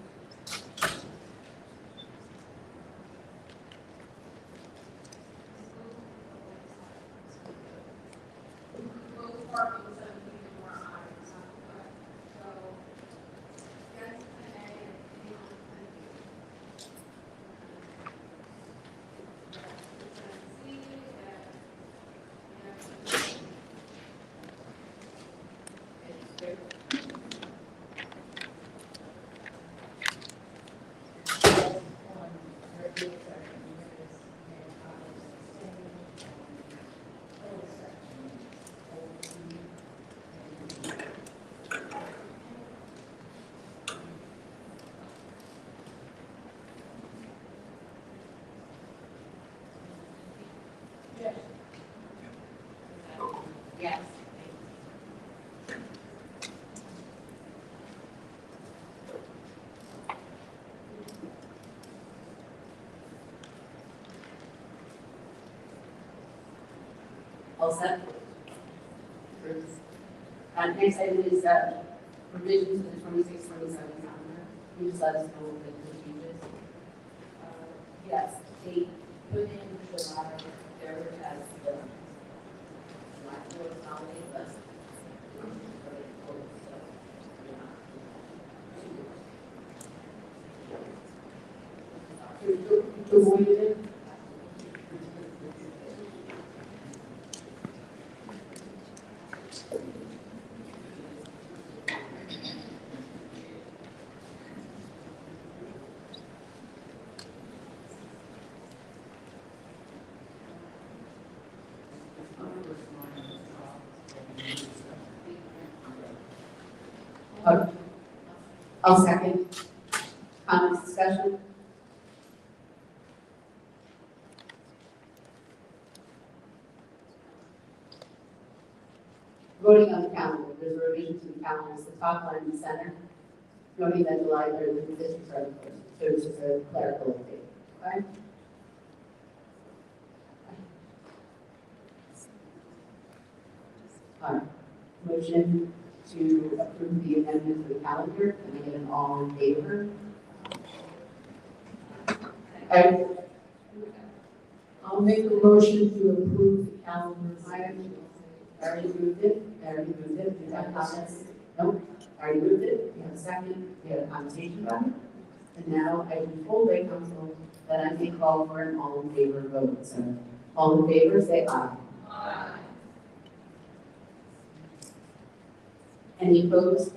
Yes. All set? Next item is revisions to the 26-27 calendar. You just let us know what the changes. Yes, 8 put in July 3rd as the July 4th holiday, but To avoid it. I'll second. Comments, discussion? Voting on the calendar, there's a revision to the calendar, it's the top line in the center, noting that July 3rd is the district are closed, so it's just a clerical update, okay? All right, motion to approve the amendment to the calendar, can I get an all in favor? Okay. I'll make a motion to approve the calendar. I already moved it, do you have comments? Nope, I already moved it, you have a second, we had a conversation about it. And now I will told by council that I may call for an all in favor vote, so all in favor, say aye. Aye. Any opposed?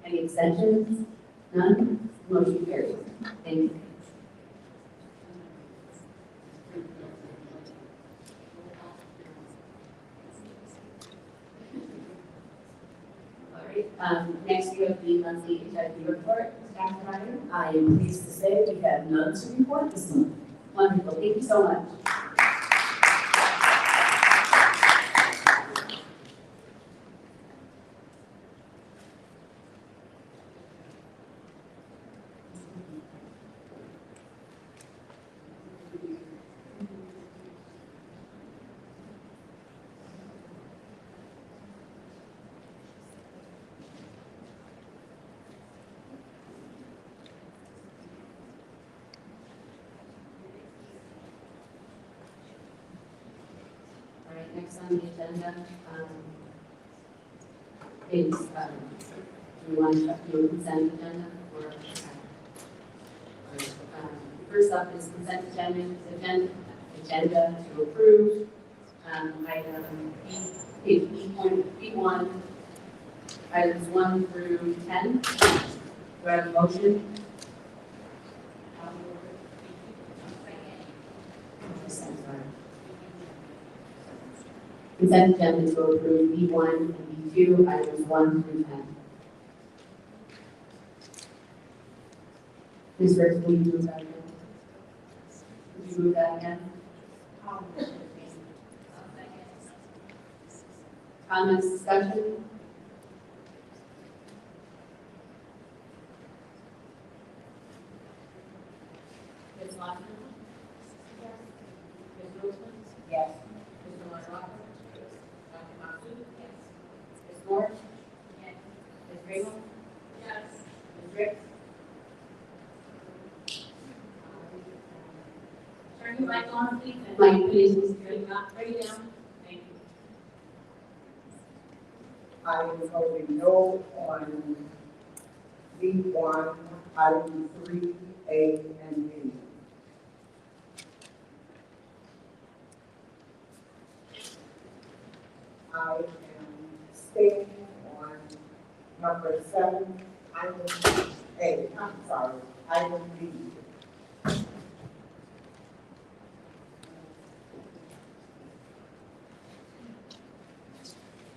Any extensions? None? Motion carries. Thank you. All right, next we have the monthly HIV report. Staff provider. I am pleased to say we have none to report this month. Wonderful, thank you so much. All right, next on the agenda is, do we want to do a consent agenda or? First up is consent agenda to approve, item B1, items 1 through 10. Do I have a motion? Consent agenda to approve B1 and B2, items 1 through 10. Ms. Ricks, will you move that again? Would you move that again? Comments, discussion? Ms. Lockton? Yes. Ms. Wilson? Yes. Mr. Monroe? Dr. Masu? Yes. Ms. Moore? Yes. Ms. Grable? Yes. Ms. Ricks? Turn your mic on, please. Mike, please. Bring it down. Thank you. I am voting no on B1, item 3, A, and B. I am staying on number 7, item A, I'm sorry, item B.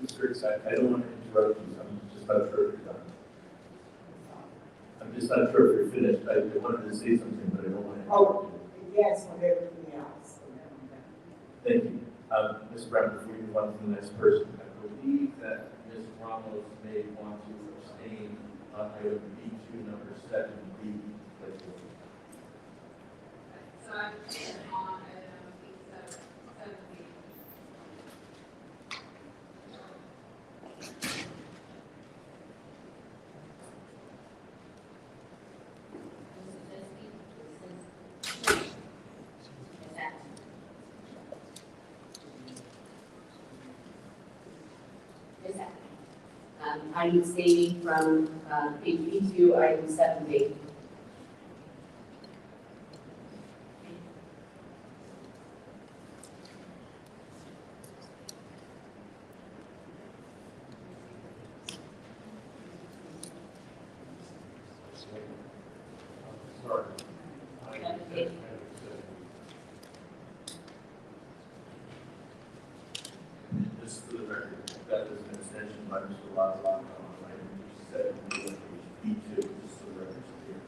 Mr. Excited, I don't want to interrupt you, I'm just not sure if you're done. I'm just not sure if you're finished, I wanted to say something, but I don't want to interrupt you. Yes, on everything else. Thank you. Ms. Brown, before you move on to the next person, I believe that Ms. Ramos may want to abstain on item B2, number 7B. So I'm on item B7B. Item C from page B2, item 7B. Sorry. Just for the record, that is an extension by Mr. Laszlo on item 7, page B2, just for the record here.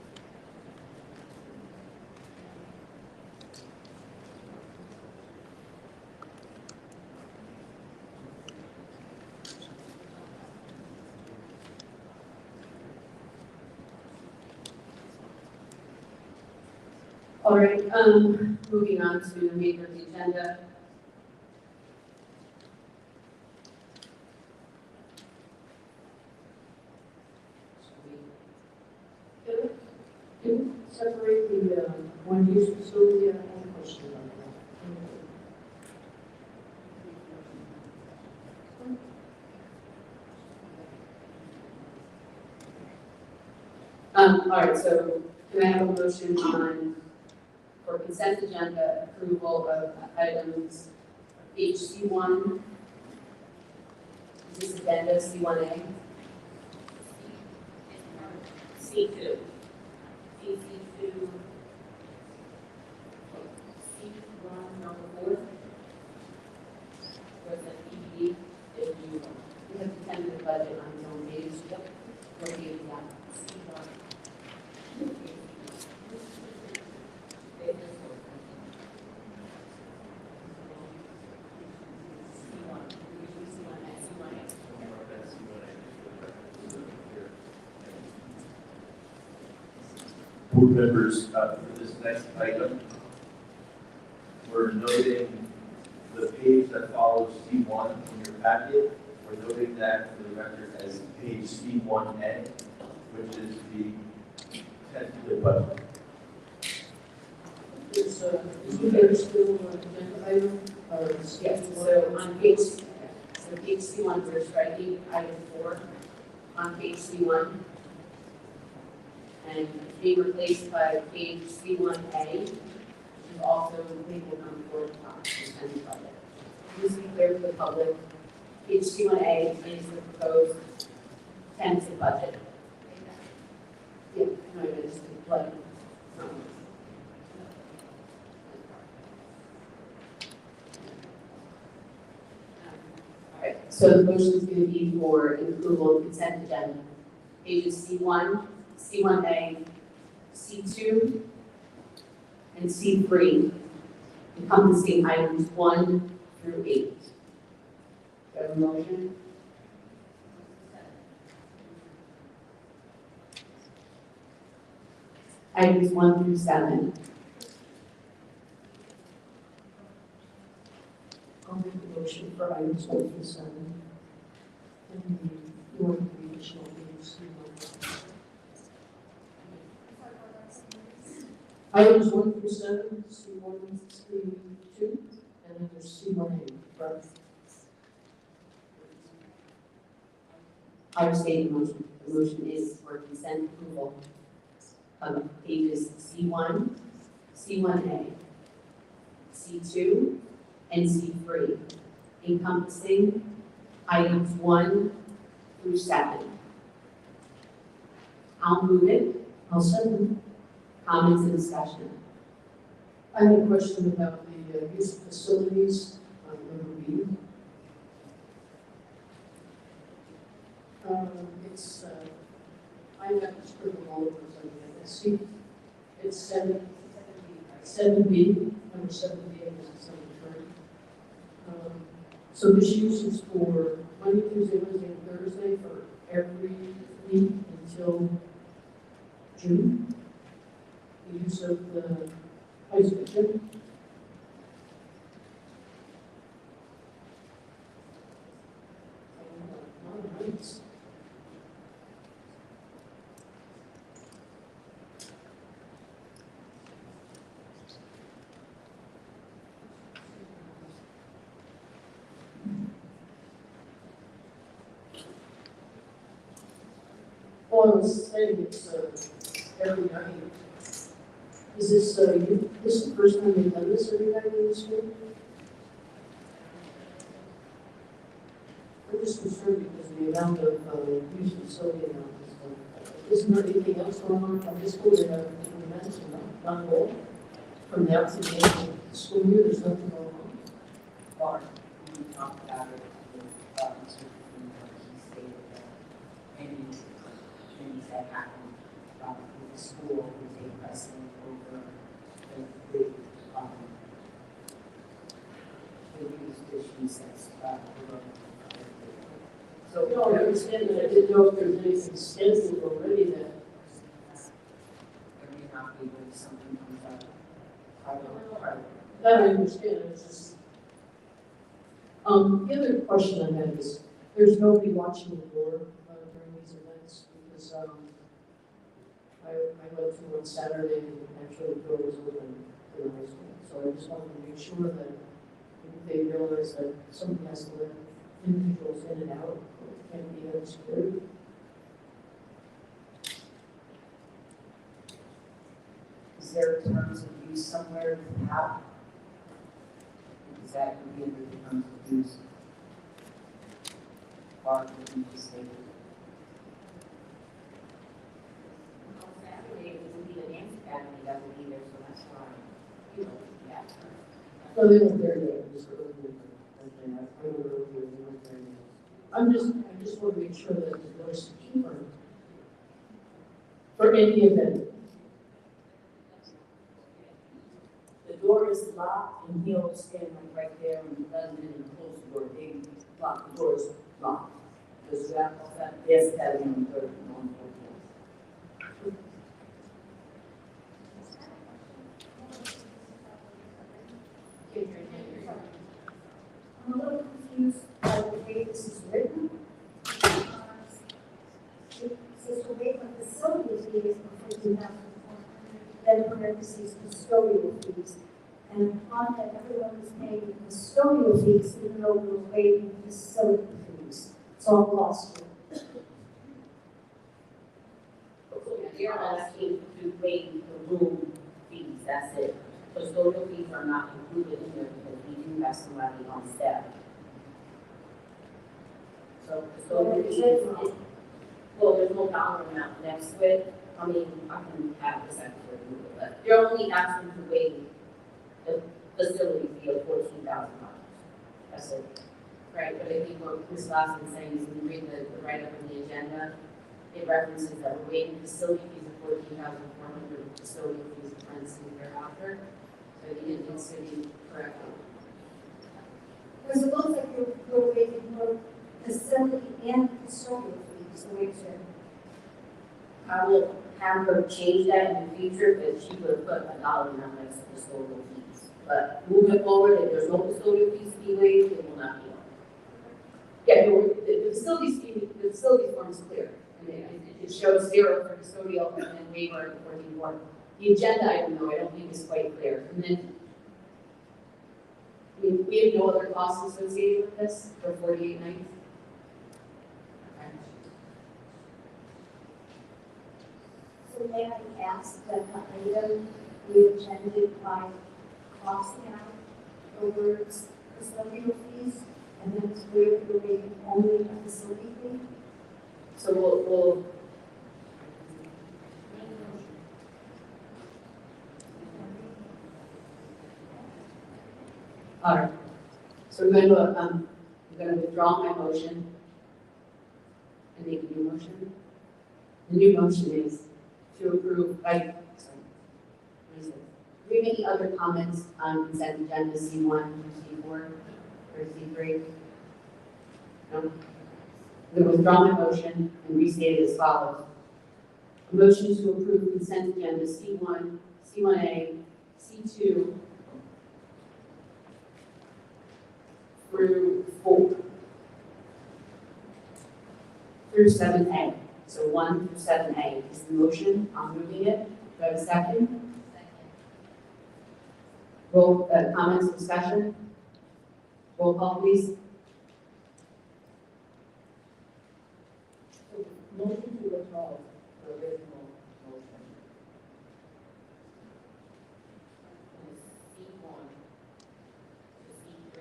All right, moving on to the remainder of the agenda. Can we separate the one-use facility? I have a question about All right, so can I have a motion for consent agenda approval of items HC1, is this addenda C1A? C2. CC2. C1, number 4. Where's that PPD? If you have the tentative budget on your own page, what do you have? Board members, for this next item, we're noting the page that follows C1 in your packet. We're noting that for the record as page C1A, which is the tentative budget. Is there still an agenda item? Or is Yes, so on page C1, we're striking item 4 on page C1. And it's being replaced by page C1A, which is also labeled number 4 at the top, consent budget. Just to be clear for the public, page C1A is the proposed tentative budget. Yeah, no, it is like, all right, so the motion is going to be for approval of consent agenda. Pages C1, C1A, C2, and C3, encompassing items 1 through 8. Do I have a motion? Items 1 through 7. I'll make a motion for items 1 through 7. And the order of the additional items. Items 1 through 7, C1, C2, and then there's C1A, right? I will state the motion. The motion is for consent approval of pages C1, C1A, C2, and C3, encompassing items 1 through 7. I'll move it. I'll second. Comments and discussion. I have a question about the use of facilities on number B. It's, I'm not scribbling all over something. See, it's 7B, number 7B, I guess it's right. So this use is for Monday, Tuesday, Wednesday, and Thursday for every week until June. The use of the high school gym. Nice. I was saying, it's, every night. Is this, this is the first time you've done this every night in the school? I'm just concerned because of the amount of, use of facility around this stuff. Isn't there anything else going on from this school that you mentioned, not at all? From now to the end of the school year, there's nothing going on? Or we talked about it with, he stated that any things that happen, with the school would take precedent over the use issues that's, So, no, I understand that. I didn't know if there's anything scheduled already that. there may not be when something comes up. I don't know. That I understand, it's just. The other question I had is, there's nobody watching the door during these events, because, I went through on Saturday and actually the door was open in the high school. So I just wanted to make sure that they realize that somebody has to let individuals in and out, it can't be unsecured. Is there terms of use somewhere to have? Is that would be under the terms of use? Or would you just say? On Saturday, it would be the dance academy that would be there, so that's why, you know, yeah. So they weren't there yet, just earlier, and I don't know if they weren't there yet. I just want to make sure that the doors keep her for any event. The door is locked and he'll stand like right there and doesn't even close the door. They lock the doors locked. Because there's that in the third and on the fourth. I'm a little confused by the way this is written. It says to waive the facility fees for 14,400, then parentheses custodial fees. And imply that everyone is paying custodial fees even though we're waiving facility fees. It's all lost here. You're asking to waive the room fees, that's it. Custodial fees are not included in there because we do have somebody on staff. So custodial fees, well, there's no dollar amount next to it. I mean, I can have this after review, but you're only asking to waive the facility fee of $14,000. That's it. Right, but if you what Ms. Lawson's saying is when you read the write-up in the agenda, it references that we're waiving facility fees of $14,400, facility fees of parentheses thereafter. So you didn't consider correctly. Because it looks like you're waiving both facility and custodial fees, the way it's written. I will have her change that in the future, but she would have put a dollar amount next to custodial fees. But moving forward, if there's no custodial fees to be waived, it will not be on. Yeah, the facilities fee, the facilities form is clear. I mean, it shows 0 for custodial and then waiver at 14.1. The agenda item, though, I don't think is quite clear. And then, we have no other costs associated with this for 48 nights. Okay. So may I ask that the item we intended by crossing out the words custodial fees and then clear the waiving only a facility fee? So we'll all right. So we're going to, I'm going to withdraw my motion and make a new motion. The new motion is to approve, sorry, what is it? Do we have any other comments on consent agenda C1, C4, or C3? No? I'm going to withdraw my motion and restate it as follows. A motion to approve consent agenda C1, C1A, C2, through 4, through 7A. So 1 through 7A is the motion. I'm moving it. Do I have a second? Second. Roll, comments, discussion? Roll call, please. Motion to withdraw the original motion. C1 to C3.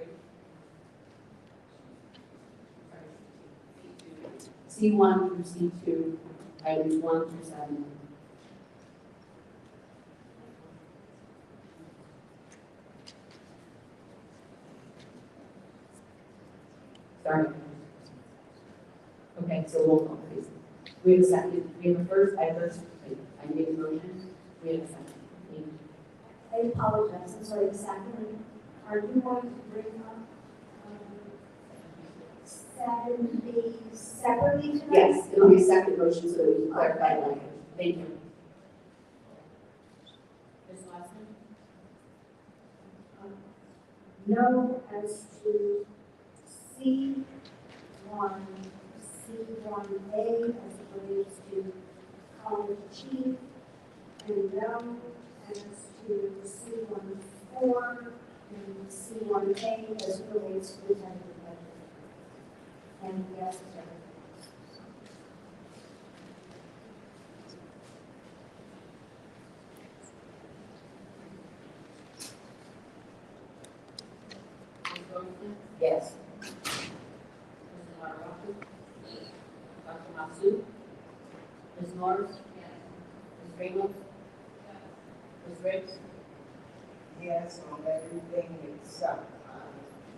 C1 through C2, items 1 through 7. Sorry. Okay, so roll call, please. We have a second. We have a first. I made a motion. We have a second. Thank you. I apologize, I'm sorry, second, are you going to bring up 7B separately tonight? Yes, it'll be a second motion so that we can clarify the language. Thank you. Ms. Lawson? No as to C1, C1A as it relates to college chief, and no as to C14 and C1A as it relates to the tentative budget. And yes, sir. Ms. Dorfman? Yes. Mr. Mataraki? Dr. Masu? Ms. Morris? Ms. Ramos? Ms. Riggs? Yes, on everything except,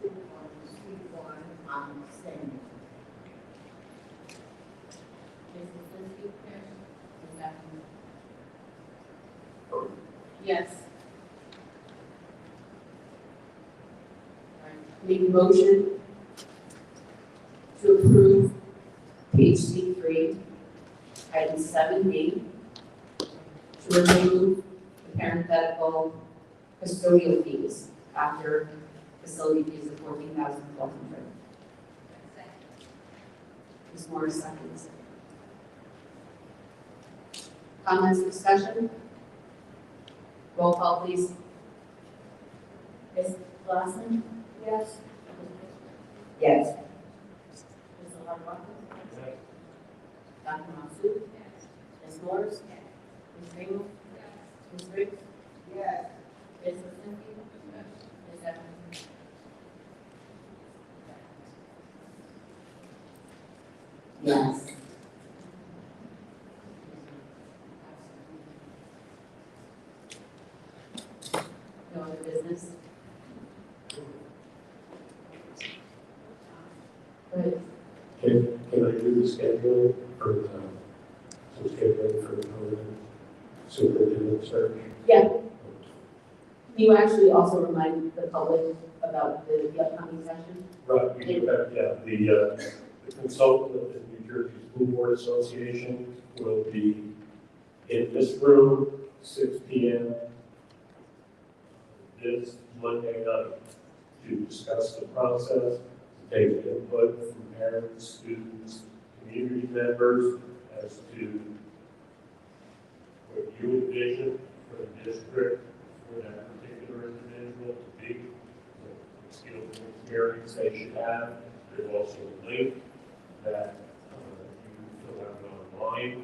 C1, I'm abstaining. Ms. Lisinski? Ms. Ackerman? Yes. Make a motion to approve page C3, item 7B, to remove the parenthetical custodial fees after facility fees of $14,400. Ms. Morris seconds. Comments, discussion? Roll call, please. Ms. Lawson? Yes. Yes. Mr. Mataraki? Dr. Masu? Ms. Morris? Ms. Ramos? Ms. Riggs? Yes. Ms. Lisinski? Ms. Ackerman? Yes. No other business? Go ahead. Can I do the schedule for some scheduling for the permanent superintendent search? Yeah. You actually also remind the public about the upcoming session? Right, we do have, yeah, the consultant of the New Jersey School Board Association will be in this room, 6 p.m. this Monday night to discuss the process, to take input from parents, students, community members as to what you envision for the district, for that particular individual to be, what skills and experience they should have. There's also a link that you can fill out an online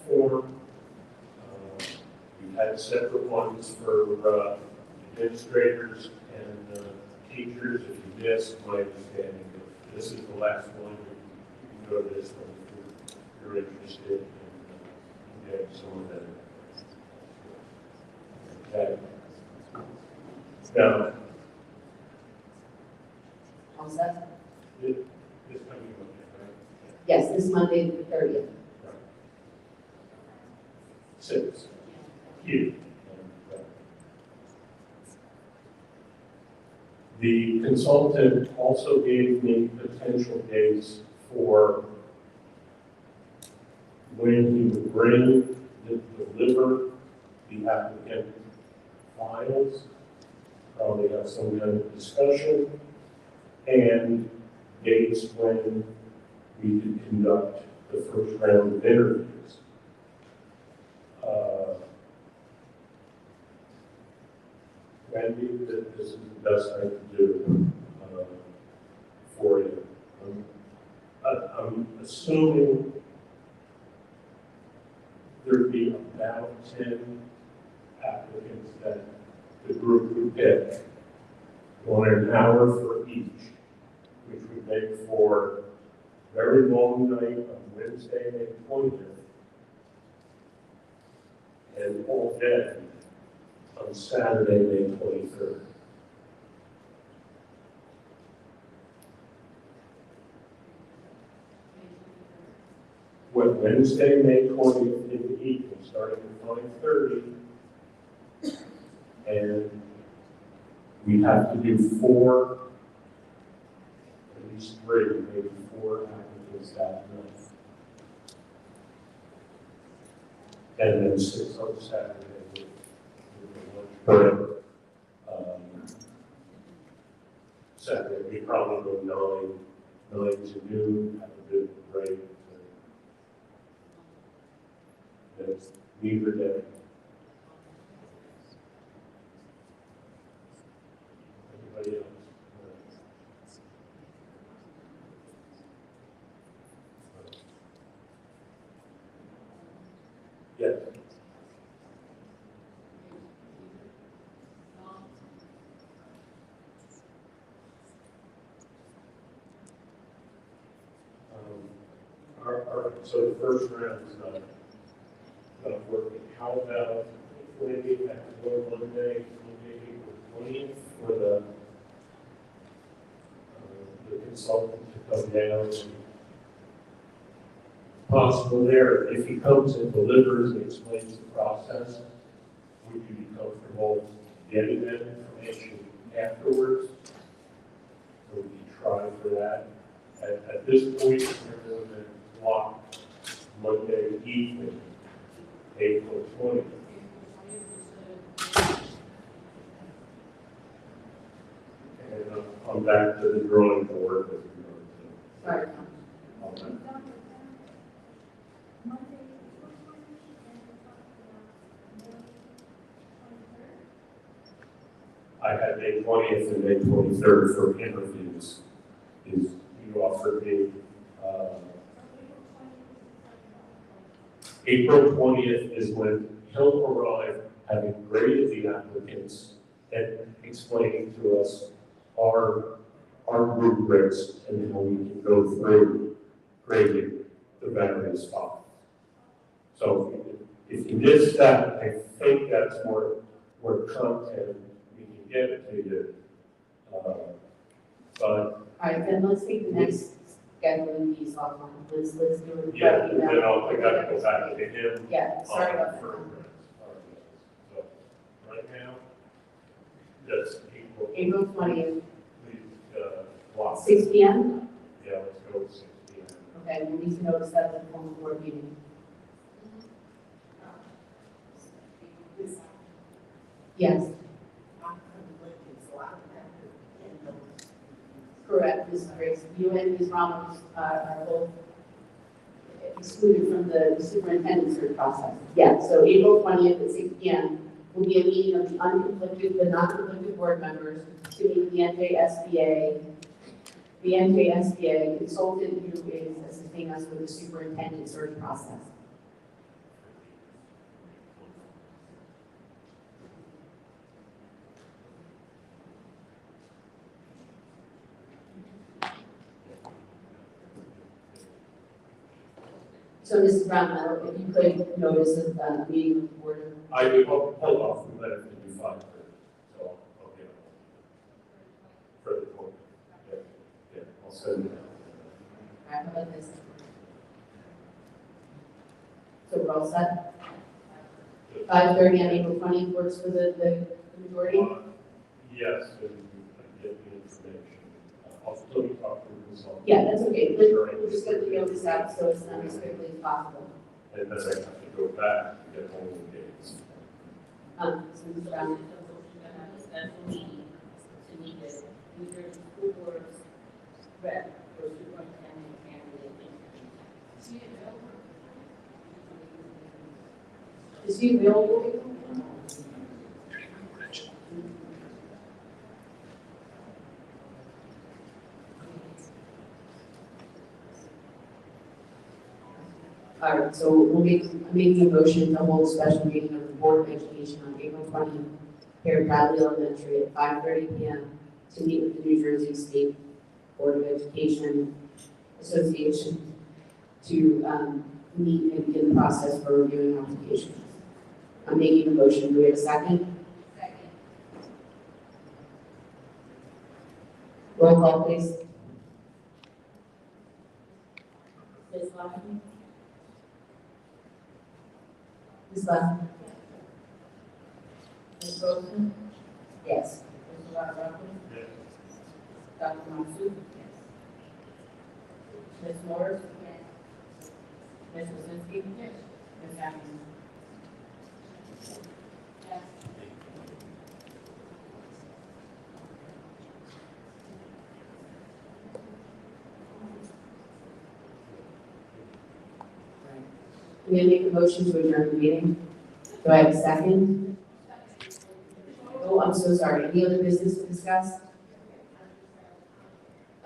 form. We've had separate ones for administrators and teachers. If you missed, my understanding, this is the last one. You can go to this one if you're interested in getting some of that. Okay. Now, All set? this coming Monday, right? Yes, this Monday, the 30th. 6. Here. The consultant also gave me potential dates for when he would deliver the applicant files, probably have some kind of discussion, and dates when we could conduct the first round of interviews. Randy, this is the best I can do for you. I'm assuming there'd be about 10 applicants that the group would pick, 1 hour for each, which would make for a very long night on Wednesday, May 20th, and all day on Saturday, May 23rd. Wednesday, May 20th in the evening, starting at 5:30. And we have to do 4, at least 3, maybe 4 applicants that night. And then 6 on Saturday with the lunch break. Saturday, we probably go 9 to noon, have a bit of a break. That's neither day. Anybody else? Yes. So the first round is not working. How about maybe at Monday, April 20th, for the consultant to come down? Possible there, if he comes and delivers and explains the process, would you be comfortable getting that information afterwards? So we can try for that. At this point, we're going to block Monday evening, April 20th. And I'm back to the drawing board. Sorry. I had May 20th and May 23rd for interviews. You offered me April 20th is when he'll arrive, having graded the applicants and explaining to us our rubrics and how we can go through grading the various files. So if you missed that, I think that's more content we can get it to you. But All right, then let's take the next scheduling piece offline. Let's do it. yeah, and then I gotta go back to him. Yeah, sorry about that. So, right now, that's April 20th, block. 6 p.m.? Yeah, let's go with 6 p.m. Okay, we need to notice that at the formal board meeting. Yes. Correct, Ms. Grace. You and Ms. Ramos are both excluded from the superintendent search process. Yeah, so April 20th at 6 p.m. will be a meeting of the non-conflicted board members to meet the NJSBA consultant who is assisting us with the superintendent search process. So Mrs. Brown, if you could notice of the meeting with the board. I will hold off from that to be 5:30. So I'll get it for the point. Yeah, I'll send it out. All right, how about this? So we're all set? 5:30 on April 20th works for the majority? Yes, and I get the information. I'll still talk to the consultant. Yeah, that's okay. We're just going to notice that so it's done as quickly as possible. And then I have to go back and get all the dates. So Mrs. Brown. Special meeting to meet with either the school board's rep or superintendent candidate. Is he available? All right, so I'm making a motion to hold a special meeting of the Board of Education on April 20th here at Bradley Elementary at 5:30 p.m. to meet with the New Jersey State Board of Education Association to meet and begin the process for reviewing applications. I'm making a motion. Do we have a second? Second. Roll call, please. Ms. Larkin? Ms. Left? Ms. Rosen? Yes. Mr. Rogers? Yes. Dr. Masu? Ms. Morris? Ms. Rosinski? Ms. Atkins? I'm going to make a motion to adjourn the meeting. Do I have a second? Oh, I'm so sorry. Any other business to discuss?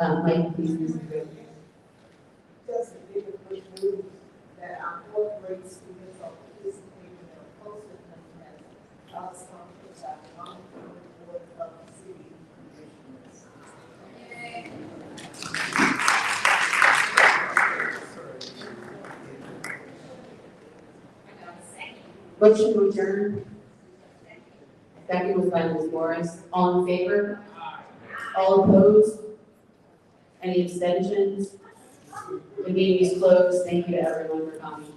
Mike, please, Mr. Good. Just a big move that our fourth grade students are participating in a poster contest. Sponsored by the Montgomery Board of City Commissioners. Motion to adjourn. Second was by Ms. Morris. All in favor? All opposed? Any abstentions? The meeting is closed. Thank you to everyone for coming.